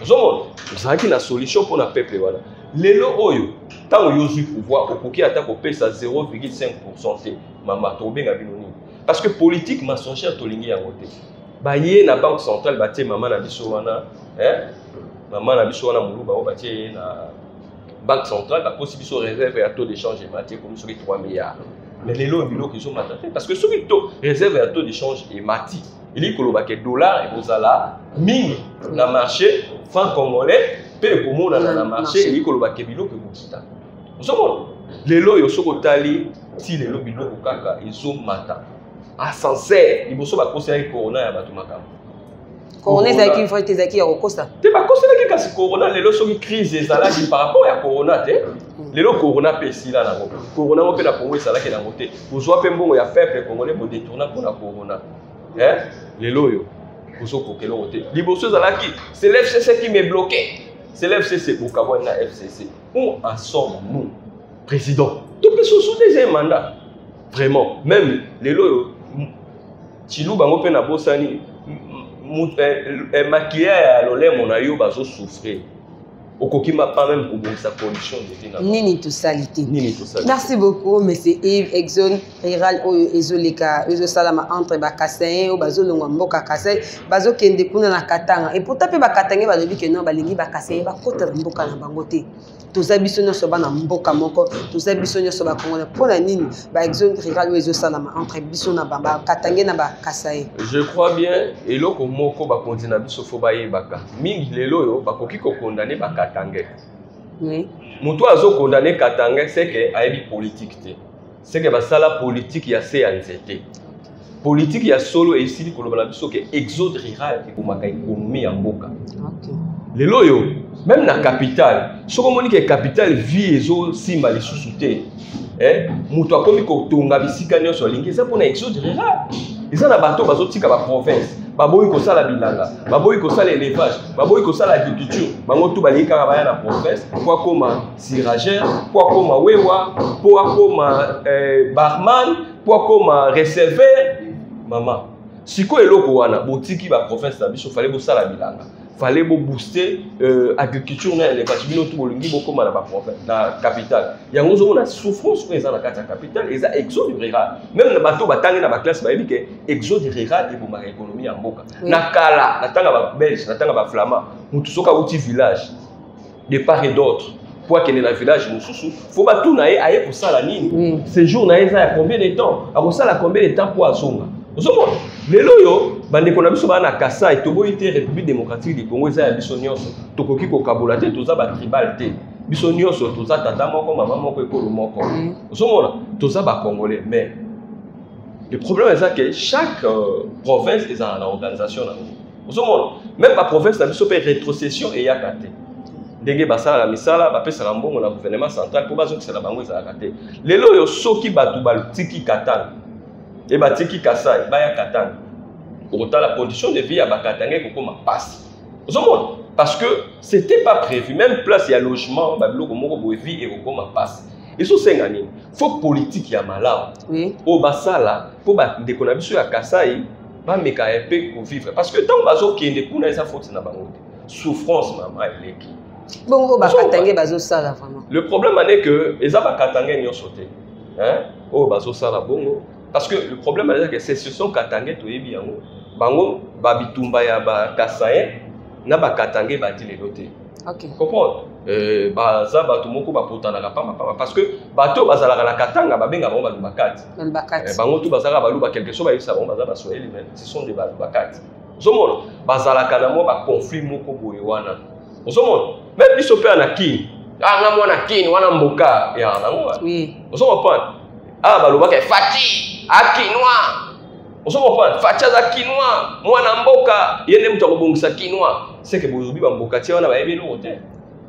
Ozomona kozaki na solution pour na peuple wana. Lelo oyo tango yozwi pouvoir okoki ata kopesa 0,5% te mama tobenga bino nini. Parce que politique mensongère tolingi yango te. Baye na banque centrale batie mama na biso wana, mama na biso wana muluba o batie na banque centrale ba posi biso réserve ya taux d'échange matie comme sur 3 milliards. Mais lelo biloko iso matate parce que soki to réserve ya taux d'échange et mati il koloba ke dollar et bozala mingi na marché franc congolais pe komona na marché il koloba ke biloko bokita. Ozomona lelo yo soko tali ti lelo biloko kaka iso mata a sincère liboso ba conseiller corona ya bato makambo.
Corona ezaki faut ezaki ya kokosa.
Te ba conseiller kasi corona lelo soki crise ezalaki par rapport ya corona te. Lelo corona pesi la nango. Corona mo pe na Congo ezalaki na ngote. Bozwa pe mbongo ya peuple congolais bo détourner pour la corona. Lelo yo bozo kokelo ngote. Liboso ezalaki c'est l'FCC qui m'est bloqué. C'est l'FCC pour qu'avoir na FCC. Où en sommes-nous président? Tout peut sous deuxième mandat. Vraiment même lelo Chilou bango pe na bosani maquillage ya lolé mon ayo bazo souffrir. Okoki ma pas même pour sa condition de vie.
Nini to salité.
Nini to salité.
Merci beaucoup monsieur Yves Exxon Rural oyo ezoleka ezo salama entre bakassin o bazo longwa mboka kasai bazo kende kuna na Katanga et pourtant pe bakatange balobi ke non balingi bakassin ba kotela mboka na bango te. Toza biso nyoso bana mboka moko toza biso nyoso ba Congolais pona nini ba Exxon Rural oyo ezo salama entre biso na ba katange na bakasai.
Je crois bien eloko moko ba kontina biso fo ba yebaka mingi lelo yo bakoki ko condamner bakatanga.
Oui.
Mutu azo condamner Katanga c'est que aibi politique te. C'est que basala politique ya CNCT. Politique ya solo et ici ko lobala biso ke exode rural et komaka économie ya mboka.
OK.
Lelo yo même na capitale, soko moni ke capitale vie ezo simba lisusu te. Mutu akomi ko tonga bisika nyonso lingi eza pona exode rural. Eza na bato bazo tika ba province. Baboyi ko sala bilanga, baboyi ko sala élevage, baboyi ko sala agriculture, bango tout bali kaka baya na province, kwa koma siragère, kwa koma wewa, kwa koma barman, kwa koma receveur, mama. Siko eloko wana botiki ba province na biso fallait bo sala bilanga. Fallait bo booster agriculture na élevage bino tout bolingi bokoma na ba province na capitale. Yango zo na souffrance ko eza na kati ya capitale, eza exode rural. Même na bato batangi na ba classe ba yebike exode rural et bo ma économie ya mboka. Na kala, na tanga ba belge, na tanga ba flamand, mutu soka uti village de part et d'autre. Pour qu'il y ait un village, il faut pas tout naïe pour ça la ligne. Ce jour naïe ça combien de temps? Après ça la combien de temps pour azonga? Vous savez, les loyaux, bande qu'on a vu na Kassa et Togo était République démocratique du Congo, ça a bisonioso. Tokoki ko kabolate, tout ça ba tribalité. Bisonioso, tout ça tata moko maman moko ekolo moko. Vous savez, tout ça ba congolais. Mais le problème c'est que chaque province est en organisation. Vous savez, même la province n'a pas rétrocession et yakate. Ndenge basala la misala bapesa la mbongo na gouvernement central pour bazo que la bango ezalaka te. Lelo yo soki batu balutiki Katanga et batiki Kasai baya Katanga. Autant la condition de vie à Bakatanga kokoma passe. Parce que c'était pas prévu, même place il y a logement babiloko moko boye vie et kokoma passe. Et so sengani, faut politique ya malamu.
Oui.
O basala pour ba ndeko na biso ya Kasai ba meka epé ko vivre parce que tant bazo kende kuna esa faute na bango. Souffrance mama eleki.
Bon, bakatanga bazo sala vraiment.
Le problème est que les bakatanga n'y ont sauté. Oh bazo sala bongo. Parce que le problème est que c'est ce sont katanga to yebi yango. Bango babitumba ya ba kasaye na bakatanga bati le loté.
OK.
Comprendre? Baza bato moko bapotana pamba parce que bato bazala na katanga babenga bango balubakati.
Balubakati.
Bango tout bazala baluba quelque chose ba yisa bango baza basoyeli mais ce sont des balubakati. Zomona bazala kana mo ba conflit moko boye wana. Ozomona même biso pe na kini nga mwana kini wana mboka ya nango.
Oui.
Ozomona balobaka fati akinwa. Ozomona fati za kinwa mwana mboka yende mtu akobongisa kinwa c'est que bozobi ba mboka ti wana ba yebelo hotel.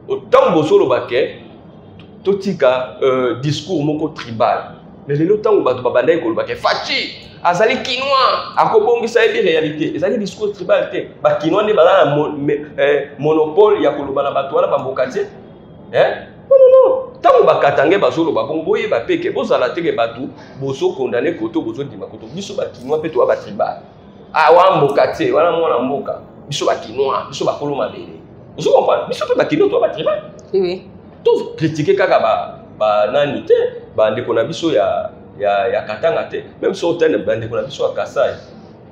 Autant bosolo bake totika discours moko tribal. Mais lelo tango bato babandai kolobaka fati azali kinwa akobongisa ebi réalité ezali discours tribal te ba kinwa nde bazala monopole ya koloba na bato wana bamboka te non tango bakatange bazolo babongo boye bapeke bozala teke bato bozo condamner koto bozo ndima koto biso ba kinwa pe to ba tribal awa mboka te wana mwana mboka biso bakinois biso bakolo mabele ozo comprendre biso pe bakino to batribal
oui
to critiquer kaka ba nani te ba ndeko na biso ya Katanga te même so tene ba ndeko na biso ya Kasai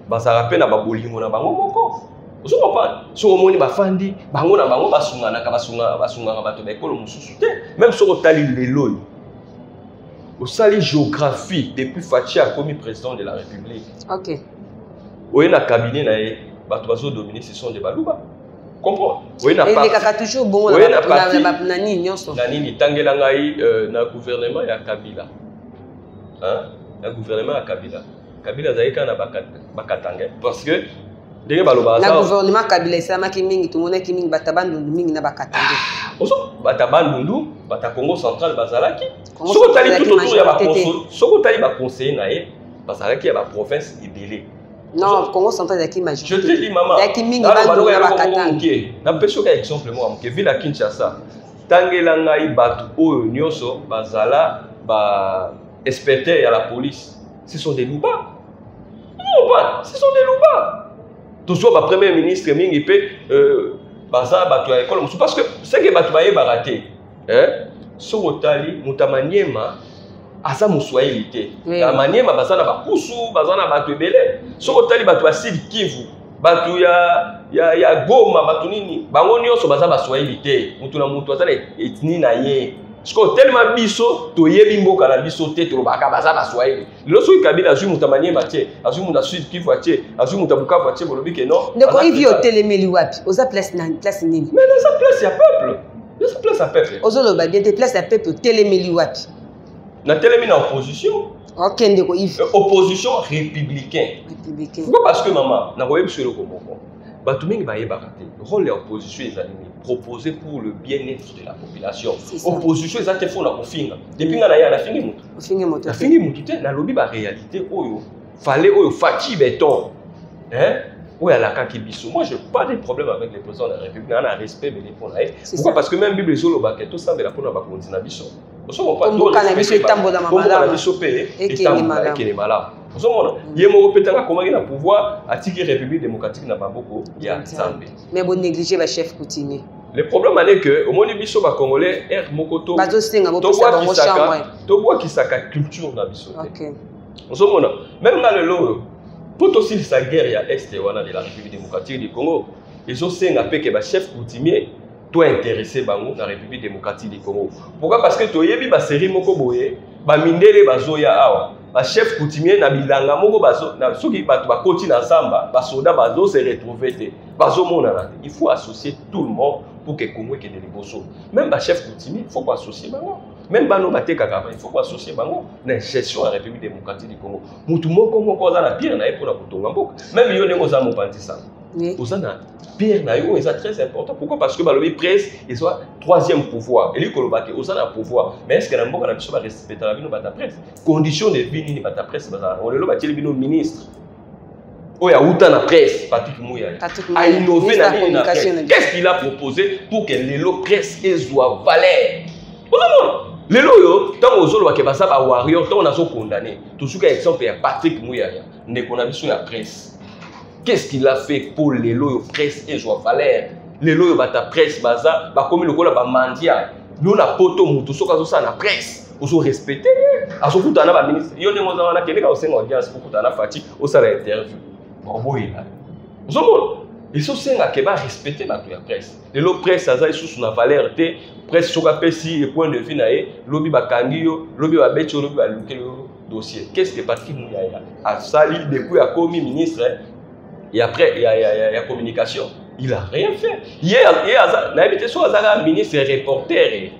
bazala pe na babolingo na bango moko ozo comprendre so omoni bafandi bango na bango basungana ka basunga bato ba ekolo mususu te même so otali lelo au sali géographie depuis Fachi a commis président de la République.
OK.
Oui, na cabinet na bato bazo dominer ce sont des baluba. Comprends? Oui, na
pas. Et les toujours bon na nini nyonso.
Na nini tangela ngai na gouvernement ya Kabila. Hein? Na gouvernement ya Kabila. Kabila zaika na bakatanga parce que ndenge baloba
ça. Na gouvernement Kabila sama ki mingi tout monde ki mingi batabandu mingi na bakatanga.
Oso batabandu bata Congo central bazalaki. Soko tali tout autour ya ba conseil. Soko tali ba conseiller na ye bazalaki ya ba province ebele.
Non, Congo central yaki majorité.
Je te dis maman.
Yaki mingi bandu na bakatanga.
Na peso ka exemple mo amke ville à Kinshasa. Tangela ngai batu oyo nyoso bazala ba experts à la police. Ce sont des loupas. Non, ce sont des loupas. Toujours le premier ministre mingi pe baza batu ya école parce que c'est que batu baye baraté. Hein? Sorotali mutamaniema asa muswahili te. La maniema baza na bakusu, baza na batu ebele. Sorotali batu ya Sud Kivu, batu ya Goma, batu nini, bango nyonso baza baswahili te. Mutu na mutu aza na ethnie na ye. Parce que tellement biso to yebi mboka na biso te to baka baza baswahili. Loso Kabila azui mutamaniema te, azui muta Sud Kivu te, azui muta Bukavu te bolobi ke non.
Ndeko ivi otelemeli wapi? Oza place nini?
Mais dans sa place ya peuple. Dans sa place à peuple.
Ozoloba bien te place à peuple telemeli wapi?
Na telemi na opposition.
OK ndeko ivi.
Opposition républicain. Pourquoi parce que maman na koyebi sur le Congo. Batu mingi ba yeba raté. Rôle de l'opposition est animé proposer pour le bien-être de la population. Opposition ezate fo na kofinga. Depuis nga na ya na fingi mutu.
Fingi mutu.
Na fingi mutu te na lobi ba réalité oyo. Fallait oyo Fachi béton. Hein? Oui, à la Kakibiso. Moi, je n'ai pas de problème avec les présidents de la République. On a un respect mais pour la. Pourquoi? Parce que même Bible sur le baquet, tout ça, mais la pour la continue biso. Nous sommes pas tous les respect. Comme on a biso payé et tambola qui est malade. Nous sommes il y a mon pétanga comment il a pouvoir attirer République démocratique n'a pas beaucoup. Il y a Zambie.
Mais bon négliger le chef coutumier.
Le problème est que au moins biso ba congolais air mokoto.
Bazo singa bo pesa ba chambre.
To bois qui saka culture na biso.
OK.
Nous sommes même dans le lot. Pour aussi sa guerre il y a est de la République démocratique du Congo, ils ont fait que le chef coutumier doit intéresser bango la République démocratique du Congo. Pourquoi? Parce que tu as vu la série moko boye, ba mindele bazoya awa, ba chef coutumier na bilanga moko bazo na soki ba koti na samba, ba soda bazo se retrouver te. Bazo mona. Il faut associer tout le monde pour que Congo ait des bosso. Même ba chef coutumier, il faut pas associer bango. Même bano bate kakaba, il faut pas associer bango na gestion la République démocratique du Congo. Mutu moko za na pire na pour la kotonga mboka. Même yo nengo za mopandisa. Ozana pire na yo est très important. Pourquoi? Parce que balobi presse et soit troisième pouvoir. Et lui kolobake ozana pouvoir. Mais est-ce que na mboka na biso ba respecter la bino bata presse? Condition de vie ni bata presse bazana. On le loba teli bino ministre. Oya uta na presse, Patrick Mouya. A innové na presse. Qu'est-ce qu'il a proposé pour que l'élo presse ait soit valeur? Lelo yo, tant aux autres qui passent à warrior, tant on a condamné. Tout ce qui est exemple est Patrick Mouyaya, ne connaît pas la presse. Qu'est-ce qu'il a fait pour Lelo presse et joie valeur? Lelo bata presse baza, ba comme le cola ba mandia. Nous la poto mutu soka ça na presse. Oso respecter. A so kutana ba ministre. Yo ne moza na keleka osenga audience pour kutana fati au sala interview. Bon boyela. Oso ils sont que va respecter la presse. Et la presse a sous la valeur te presse sur pesi et point de vue nae lobby ba kangio lobby ba becho lobby ba luke dossier. Qu'est-ce que Patrick Mouyaya a sali depuis a commis ministre et après il y a communication. Il a rien fait. Hier na habité sur azara ministre reporter.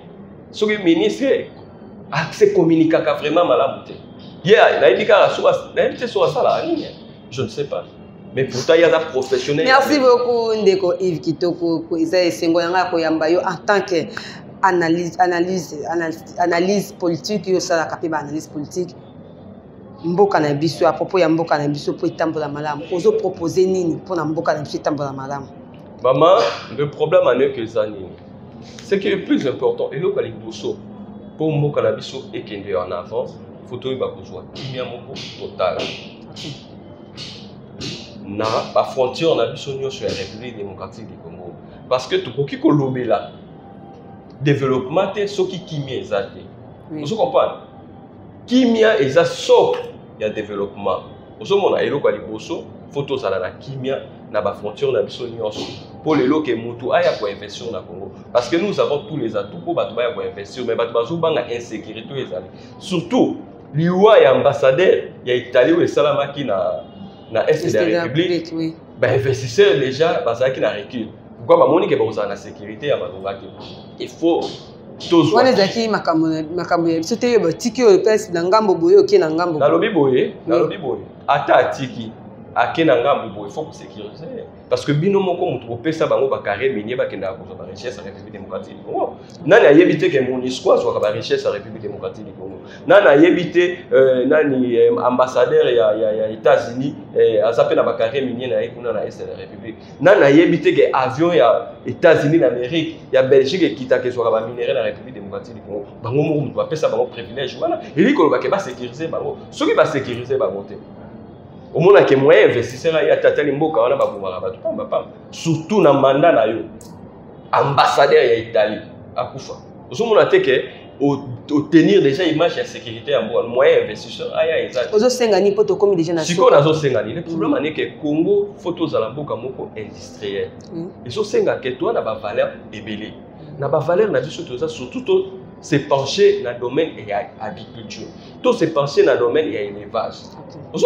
Sur le ministre accès communication vraiment malamu. Hier na habité sur ça la ligne. Je ne sais pas. Mais pourtant, il y a des professionnels.
Merci beaucoup, Ndeko Yves Kitoko, en tant que analyse politique, analyse politique. Mboka na biso à propos ya mboka na biso pour tambola malamu. Ozo proposer nini pour na mboka na biso tambola malamu.
Maman, le problème en est que ça ni. Ce qui est le plus important et le kali boso pour mboka na biso et kende en avant, photo ba kozwa kimia moko total. na ba frontière na biso nyonso ya République démocratique du Congo parce que tokoki kolobela développement te soki kimia eza te. Vous comprenez? Kimia eza socle ya développement. Vous mona eloko ya liboso photo zala na kimia na ba frontière na biso nyonso pour les lots que mutu aya ko investir na Congo parce que nous avons tous les atouts pour bato baya ko investir mais bato bazo banga insécurité ezali surtout liwa ya ambassadeur ya Italie ou salamaki na est de la République
oui.
Bah investisseurs déjà bazaki na recul pourquoi ba moni ke ba na sécurité ya malongaki il faut tous
wana zaki makambo ya biso te yo tiki o pes na ngambo boye oke na ngambo
na lobi boye ata atiki akena ngambo boye il faut que sécuriser parce que bino moko mutu kopesa bango ba carré minier ba kenda ko ba richesse à République démocratique du Congo nani ayebite ke MONUSCO zo ba richesse à République démocratique du Congo nani ayebite nani ambassadeur ya États-Unis azape na ba carré minier na ekuna na est de la République nani ayebite ke avion ya États-Unis d'Amérique ya Belgique kita ke zo ba minerai na République démocratique du Congo bango moko mutu kopesa bango privilège wana eli ko ba ke ba sécuriser bango soki ba sécuriser bango te au moins que moyen investisseur ya tata limboka wana babumaka bato pamba surtout na mandat na yo ambassadeur ya Italie akufa ozomona te ke tenir déjà image ya sécurité ya mboka moyen investisseur aya exact
ozosenga ni poto komi déjà na
siko nazo senga ni le problème ane ke Congo photo za mboka moko industriel ezosenga ke toi na ba valeur ebele na ba valeur na biso toza surtout to se pencher dans le domaine de l'agriculture, tout se pencher dans le domaine de l'élevage. Vous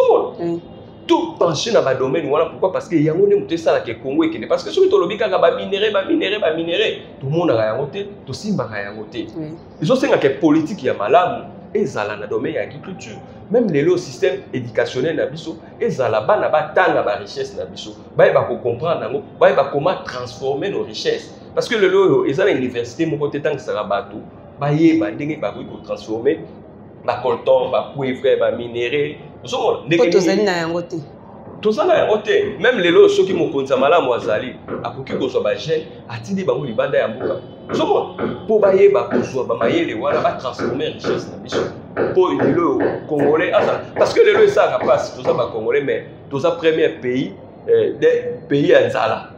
tout pencher dans le domaine, voilà pourquoi parce que y a un monde qui ça qui Congo et parce que sur le lobby quand ba minerai, tout le monde a raconté, tout simba a raconté. Ils ont que politique y a malamu et zala dans le domaine de l'agriculture. Même le système éducationnel na biso et zala ba na ba tanga ba richesse na biso. Ba ba ko comprendre ba comment transformer nos richesses parce que le lo ils ont l'université mon côté tant que ça rabatou. Baye bandenge ba ko transformer ba coltan ba poivre ba minerai zo
ndenge tozali na yango te
tozana yango te même lelo soki mokonza malamu azali akoki kozwa ba jeune atindi bango libanda ya mboka zo po baye ba kozwa ba mayele wana ba transformer richesse na biso po lelo congolais azala parce que lelo ça capable toza ba congolais mais toza premier pays des pays ya nzala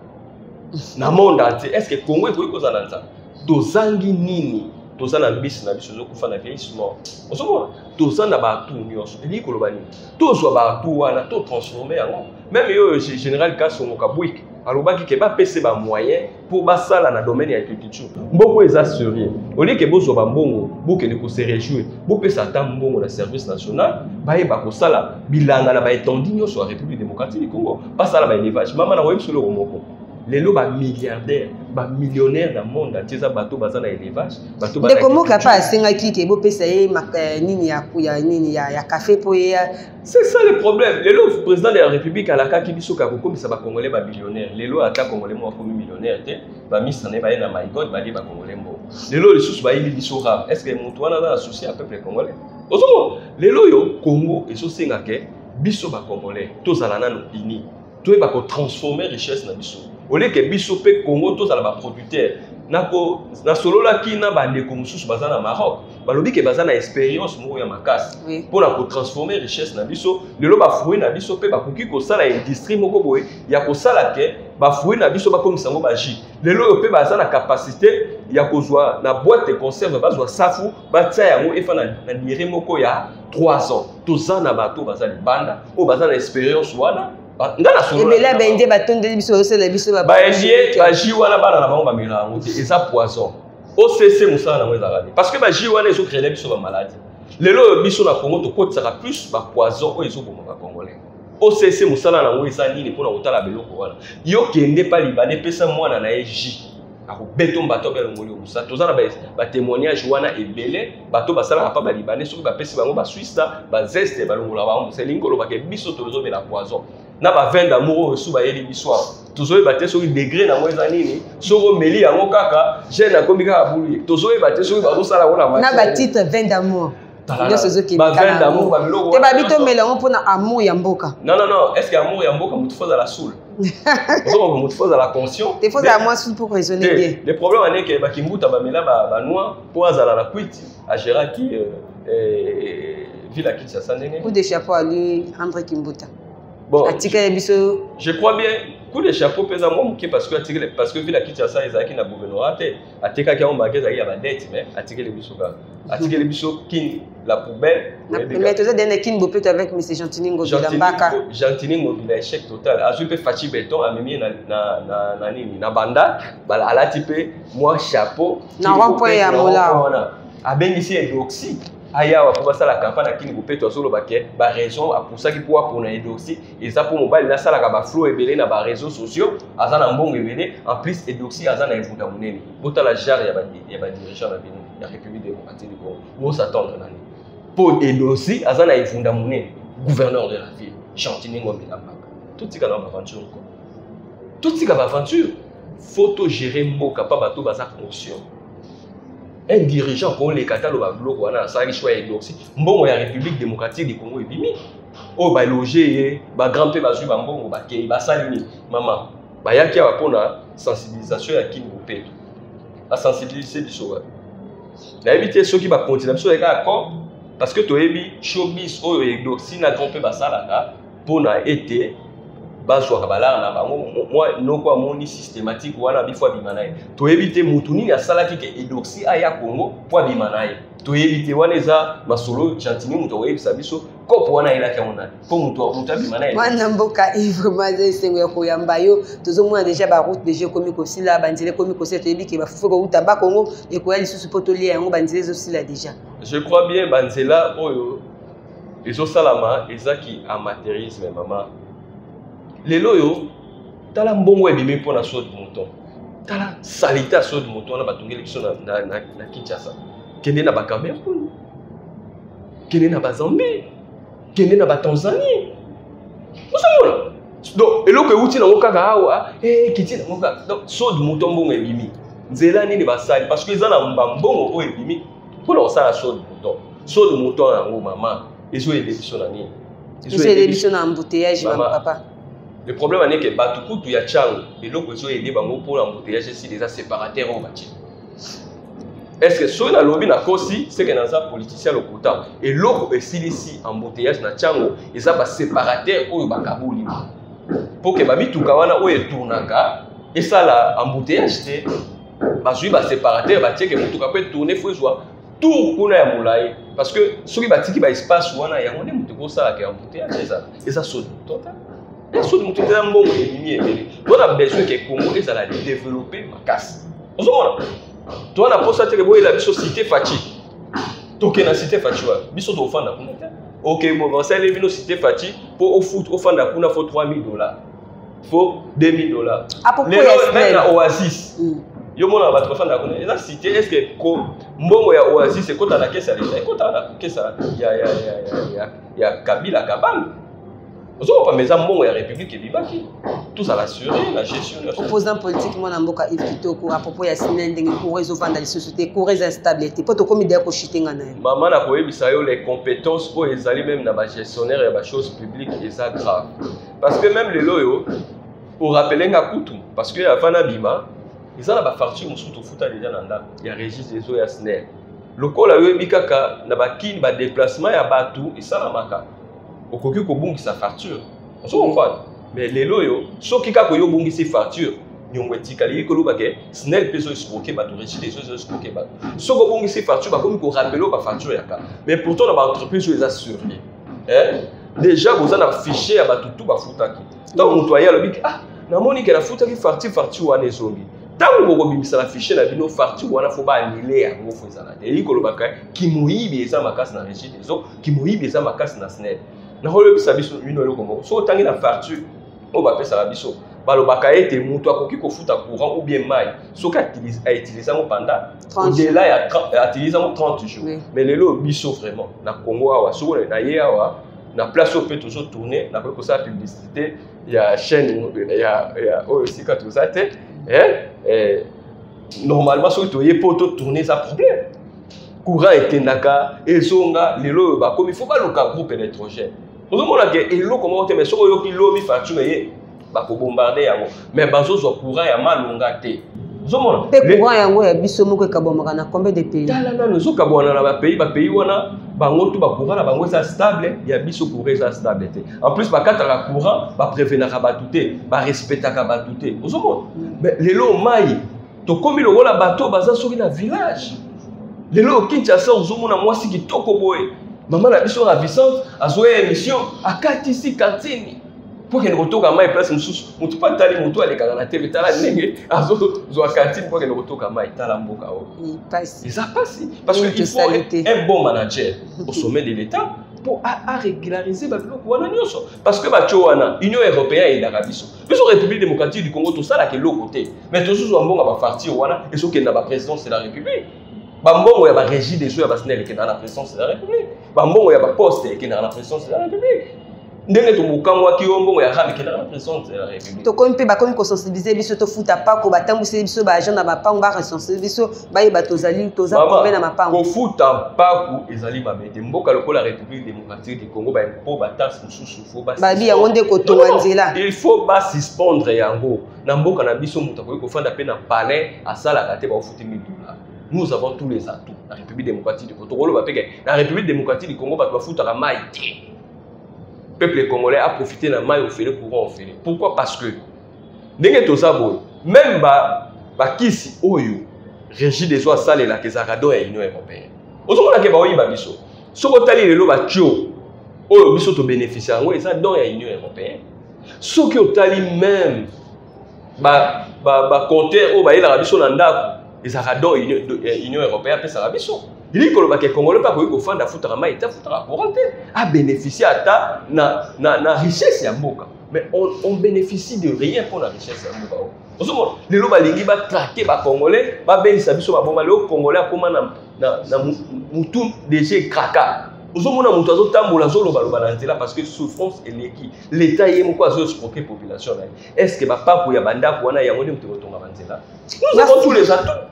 na monde entier est-ce que Congo eko kozala nzala tozangi nini tozana mbisi na biso zokufa na vieillissement osomona tozana ba tout nyonso eli koloba nini tozwa ba tout wana to transformer yango même yo général Kasongo Kabwiki alobaki ke ba pese ba moyen pour basala na domaine ya agriculture mboko eza sérieux oli ke bozwa ba mbongo bokende ko se réjouir bo pesa ta mbongo na service national ba yeba ko sala bilanga na ba étendue nyonso ya République démocratique du Congo basala ba élevage mama na web solo moko les ba milliardaires ba millionnaires dans le monde entier za bato bazana élevage bato
bazana de comment capable singa ki bo pesa ye nini ya nini ya café po ya
c'est ça le problème le président de la République alaka ki biso ka ko ça ba congolais ba millionnaire lelo ata congolais mo ko millionnaire te ba misane ba na my god ba li ba congolais mbo lelo le sous ba ili biso rare est-ce que mutu wana na associé à peuple congolais ozomo lelo yo Congo eso singa ke biso ba congolais tozala na no ini to ba ko transformer richesse na biso au lieu que biso pe Congo tous à la producteur nako na solo la kina ba ndeko mususu bazana Maroc balobi ke bazana expérience mo ya makasi pour la transformer richesse na biso lelo ba fruit na biso pe ba koki ko sala industrie moko boye ya ko sala ke ba fruit na biso ba comme sango ba ji lelo pe bazana capacité ya ko zwa na boîte de conserve ba zwa safu ba tsa yango efa na durée moko ya 3 ans tozana bato bazali banda o bazana expérience wana ngana solo
ebela bende batonde biso osela biso ba
baye baji wana bana na bango ba mela ngote eza poison OCC musala na mweza radi parce que baji wana ezo créer biso ba maladie lelo biso na Congo to kotsaka plus ba poison o ezo bomaka congolais OCC musala na mweza nini pona kotala beloko wana yo kende pa libane pesa mwana na eji ako beto mbato belo ngoli musa tozana ba témoignage wana ebele bato basala pa ba libanais soki ba pesi bango ba Suisse ba zeste ba longola ba muselingo lo ba ke biso tozo bela poison na ba vin d'amour reçu ba yeli biswa tozo baté sur degré na mweza nini soko meli yango kaka jeune akomika abuli tozo baté sur ba sala wona
na ba titre vin d'amour
yo sozo ki ba vin d'amour ba biloko
te ba bito melango pona amour ya mboka
non est-ce que amour ya mboka mutu foza la soul donc mutu foza la conscience
te foza moi soul pour raisonner bien
le problème est que ba kimbuta ba mela ba noir pour azala la quit à Géraki ville à Kinshasa ndenge
coup de chapeau à lui André Kimbuta
Bon,
je
crois bien, coup de chapeau pesa moi parce que vu la Kinshasa ezaki na gouvernorat atika ki on magasin ya ba dette mais atikele biso ka atikele biso kin la poubelle
mais tu as donné kin bopé avec monsieur Gentini Ngobila Mbaka
Gentini Ngobila échec total azu pe Fachi Béton a mimi na nini na banda bala alati pe moi chapeau
na rond-point ya mola
abengisi edoxy ayawa pour ça la campagne qui nous peut solo baquet ba raison pour ça qui pour na edoxy et ça pour mobile na sala ka ba flow ebele na ba réseaux sociaux azana mbongo ebele en plus edoxy azana evunda munene bota la jar ya ba dirigeant na bino ya République démocratique du Congo où s'attendre nani pour edoxy azana evunda munene gouverneur de la ville Gentini Ngobila Mbaka tout tika na aventure quoi tout tika ba aventure photo gérer mboka pa bato baza conscient. Un dirigeant pour les catalogues à bloc ou à ça choix edoxy mbongo ya République démocratique du Congo ebimi o ba loger ba grand père bazui ba mbongo ba kei ba salini maman ba yaki wa pona sensibilisation ya kingo peto la sensibiliser biso na éviter ceux qui va continuer biso les gars parce que to ebi showbiz o edoxy na grand père ba salaka pona été bazwa kabala na bango moi noko amoni systématique wana bifwa bimanaye to éviter mutuni ya salaki ke edoxy aya Congo po bimanaye to éviter wana eza masolo Gentini muto webisa biso kopo wana ila ka mona po muto bimanaye
wana mboka vraiment esengo ya koyamba yo tozomona déjà ba route déjà komi kosila banzele komi kosila to ebiki ba fufu ko utamba Congo e ko yali susu poto lia yango banzele zo sila déjà
je crois bien banzela oyo ezo salama ezaki amateurisme maman lelo yo tala mbongo ebimi mpona saut de mouton tala salita saut de mouton na batungeli biso na Kinshasa kende na ba Cameroun kende na ba Zambie kende na ba Tanzanie osamona donc eloko euti nango kaka awa kiti nango kaka donc saut de mouton mbongo ebimi nzela nini basali parce que eza na mbongo oyo ebimi mpona kosala saut de mouton yango mama ezo ede biso na nini
ezo ede biso na embouteillage papa.
Le problème est que Batukutu ya Tchang et l'autre chose est bango pour l'embouteillage si déjà séparataires au bâti. Est-ce que sur la lobby na kosi c'est que dans un politicien le kota et l'autre est ici embouteillage na Tchang et ça va séparataire au bakabuli pour que babi tukawana o tournaka et ça la embouteillage c'est bazui ba séparateur ba tieke mutuka peut tourner faut joie tout kuna ya moulaye parce que ceux qui batiki ba espace wana ya ngone mutuko ça la embouteillage et ça saute total. Et sur le moteur de mbongo on a besoin que Congo ezala développer ma casse. On a posé que boy la biso cité Fachi. Toke na cité Fachi wa biso to fanda kuna. OK bon on sait les bino cité Fachi pour au foot au fanda kuna faut $3000. Faut $2000. Les même la Oasis. Yo mona ba to fanda kuna. Eza cité est-ce que mbongo ya Oasis c'est kota la caisse à l'État. Kota la caisse ya Kabila Kabang. Nous avons pas mes amours et la République et Bibaki. Tout ça l'assurer, la gestion.
Opposant politique, moi, Namboka Yves Kitoko, à propos de la Sinende, pour résoudre les sociétés, pour les instabilités. Pas de combien d'heures pour chuter en aïe.
Maman a trouvé les compétences pour les aller même dans la gestionnaire et la chose publique, et ça grave. Parce que même les loyaux, pour rappeler Ngakutu, parce que à Fanabima, ils ont la facture, ils sont au foot déjà dans là. Il y a Régis des eaux et Asner. Le col a eu Mikaka, n'a pas qui va déplacement à Batou, et ça la maka. Au cocu ko sa facture. On se comprend. Mais les loyaux, ceux qui ka ko yo bungi sa facture, nyongweti kali ko lobake, snel peso escroquer ba to réciter les escroquer ba. Ceux ko bungi sa facture ba comme ko rappeler ba facture yaka. Mais pourtant dans ba entreprise les assurés. Déjà vous en affiché à ba tout ba futaki. Donc montoya lobiki na moni que la futaki facture wana ezongi. Tant que vous avez affiché la bino facture, on a faut pas annuler à vos fonds à la télé. Comme le bac qui mouille bien ça ma casse na régie des autres, qui mouille bien ça ma casse na snell. Na holo bisa biso une olo comme so tangi na facture, on va pesa la biso. Ba le bac a été monto a koki ko futa courant ou bien maille. So ka utiliser mon pendant au-delà ya utiliser mon 30 jours. Mais les lo biso vraiment na Congo awa so na ye awa na place au peut toujours tourner, na ko ça publicité, il y a chaîne il y a aussi quand tout ça té normalement si tu es pour tourner ça problème courant était naka et zonga les lots bah comme il faut pas le groupe électrogène nous avons là que l'eau comment on te met sur le qui l'eau mi facture bah pour bombarder yango mais bazo zo courant ya malonga te nous avons
te courant yango ya biso moko kabomaka na combien de pays
là nous zo kabona na ba pays wana bango tout ba courant na bango ça stable ya biso courant ça stable té en plus ba kataka courant ba prévenir ka batuté ba respecter ka batuté ozomona mais lelo mai to komi lo la bateau baza soki na village lelo Kinshasa ozomona mwasi kitoko boye maman na biso ravissante azoye émission akati si cantine pour que nous retourne à ma place mususu mutu pa tali mutu aleka na TV tala ndenge azo zo cantine pour que nous retourne à ma tala mboka o il passe parce que il faut un bon manager au sommet de l'état pour à régulariser ba biloko wana nyonso parce que ba wana Union européenne et l'Arabie Saoudite biso République démocratique du Congo tout ça là que l'autre côté mais tout ça mbonga ba parti wana et ce que na ba présidence de la République bambongo ya ba régie des eaux ya ba SNEL qui dans la présidence de la République bambongo ya ba poste qui dans la présidence de la République ndenge to mukangwa ki ombongo ya hambe qui dans la présidence de la République
to ko mpe ba komi ko sensibiliser biso to futa pa ko batambuse biso ba agent na ba pango ba sensibiliser biso ba yeba tozali toza combien na mapango
ko futa pa ko ezali ba mete mboka lokola République démocratique du Congo ba impo ba taxe mususu fo ba
ba bi yango nde ko to wanzela
il faut ba suspendre yango na mboka na biso muta ko fanda pe na palais asala kate ba futi $1000. Nous avons tous les atouts. La République démocratique du Congo, la République démocratique du Congo va foutre à maille. Le peuple congolais a profité de la maille au fait courant au fait. Pourquoi? Parce que même Kisi Oyo, Régis des oies sales et la Kezarado et l'Union européenne. Aujourd'hui, on a que ba biso. Si on a les lois batio, Oyo biso to bénéficiaire, et ça donne à l'Union européenne. Si on a même compter au bail la biso nanda. Les Arabes Union européenne peut ça biso. Il dit que le Congolais pas ko fanda futra ma eta futra courante a bénéficié à ta na richesse ya mboka. Mais on bénéficie de rien pour la richesse ya mboka. Ozomona les loba lingi ba traquer ba Congolais ba benisa biso ba bomba le Congolais comment na mutu DG kraka. Ozomona mutu azo tambola zo loba loba na nzela parce que souffrance et l'état yé moko azo escroquer population na. Est-ce que ba papu ya banda ko na yango de mutu tonga banzela? Nous avons tous les atouts.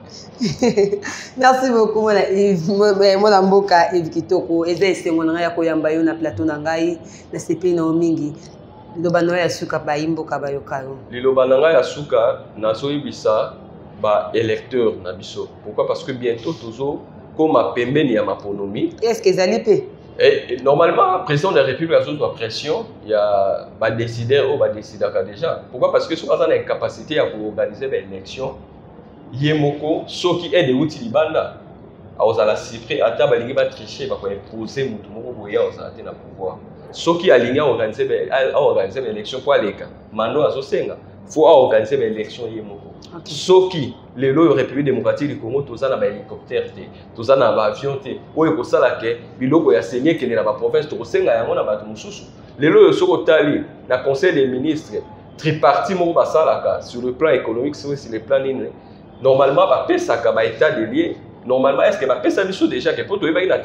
Merci beaucoup, mon mboka Yves Kitoko. Eza esengonanga ya koyamba yo na plateau na ngai na CP na omingi. Lobana ya suka ba imboka ba yokalo. Lobana
ya suka na soyibisa ba électeur na biso. Pourquoi? Parce que bientôt tozo comme pembeni ya maponomi.
Est-ce que ezali pe?
Et normalement, président de la République a besoin de pression, il y a des décideurs ou des décideurs déjà. Pourquoi? Parce que si on a une capacité à organiser des élections, Yemoko, ceux qui aident les outils libanda, à la cifrer, à table, ils vont tricher, ils vont imposer le pouvoir. Ceux qui alignent à organiser des élections pour aller, maintenant, il faut organiser des élections. Ceux qui, les lois République démocratique du Congo, tous en hélicoptère, tous en avion, ou ils sont là que biloko ya saigné qui est dans la province, tous en a battu mususu. Les lois sont au tali, le Conseil des ministres, tripartite sur le plan économique, sur le plan normalement, ça va état de lié. Normalement, est-ce que ça veut déjà que pour toi, il y a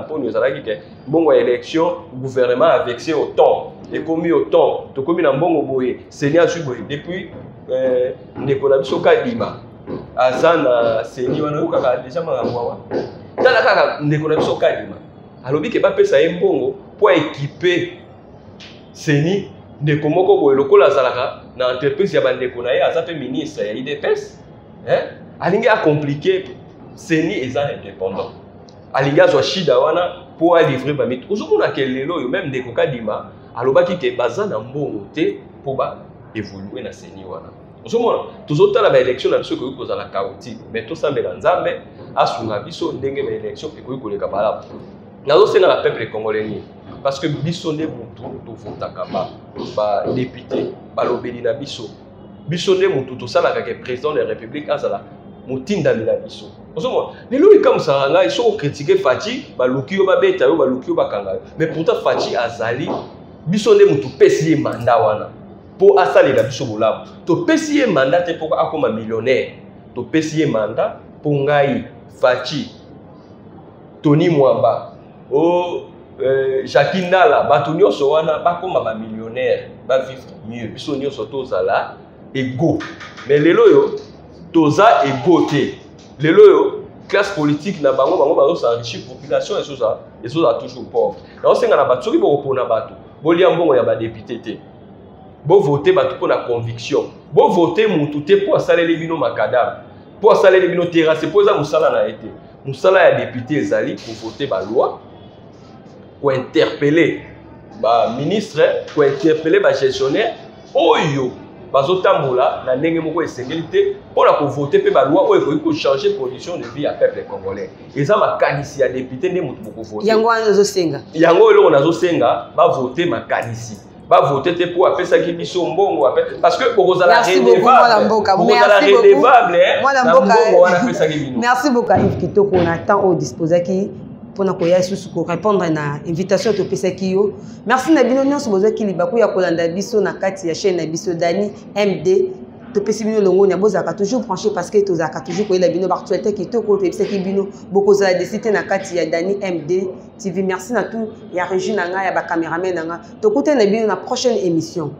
une élection, le gouvernement a vexé autant, et commis autant, tu commis dans bon boye, Seigneur Suboy, depuis Nicolas Kadima, Azana, Seigneur déjà Mangawa. Dans Nicolas Kadima, alors que Bappé ça est bon pour équiper Seigneur Nekomoko Boy, le Kolazalaka, dans l'entreprise, il y a un déconnaï, à sa ministre, il y a IDPS. Alinga a compliqué, Seni est indépendant. Alinga a chida wana pour livrer ba mit. Aujourd'hui on a quel lelo même des kokadima, alobaki ke bazana mbongo te pour ba évoluer na Seni wana. Aujourd'hui toujours ta la élection na biso ko koza la chaotique, mais tout ça mbela nzambe asunga biso ndenge ba élection e ko koleka bala. Nazo senga la peuple congolais ni parce que biso ne mutu to votaka ba député ba lobeli na biso. Bisonné mutu ça là que président de la République azala mutinda mila biso. Ozomona les lois comme ça là ils sont critiqués Fachi ba lukio ba beta yo ba lukio ba kanga. Mais pourtant Fachi azali bisonné mutu pesi mandat wana pour asali la biso bolabo. To pesi mandat te pour akoma millionnaire. To pesi mandat pour ngai Fachi Tony Mwamba Jacques Nala bato nyonso wana bakoma ba millionnaire ba vivre mieux. Biso nyonso tozala égaux. Mais les loyaux, toza égoté. Les loyaux, classe politique, na bango bango s'enrichir population et ça toujours pauvre. Donc c'est ngana batu ki boko pona batu. Bo lia mbongo ya ba député te. Bo voter batu pour la conviction. Bo voter mutu te pour saler bino makadam. Pour saler bino terrasse pour ça musala na été. Musala ya député ezali pour voter ba loi. ko interpeller ba ministre, ko interpeller ba gestionnaire oyo bazotambola na ndenge moko esengeli te mpona kovote mpe baloi oyo ekoki kochange condition de vie ya peuple congolais. Eza makanisi ya député nde moto bokovote
yango wana ozosenga
yango oyo eloko nazosenga bavote makanisi bavote te mpo apesaki biso mbongo parce que bokozala redevable na mbongo wana apesaki bino.
Merci beaucoup Yves Kitoko na temps oyo disposaki mpona koya lisusu korépondre na invitation topesaki yo. Merci na bino nyonso bozwaki libaku ya kolanda biso na kati ya chaîne na biso Dani MD topesi bino longoni bozalaka toujours branché parce que tozalaka toujours koyela bino baactualité kitoko toyebisaki bino bokozala desite na kati ya Dani MD TV. Merci na tout ya régie na nga ya bacaméraman na nga tokutana na bino na prochaine émission.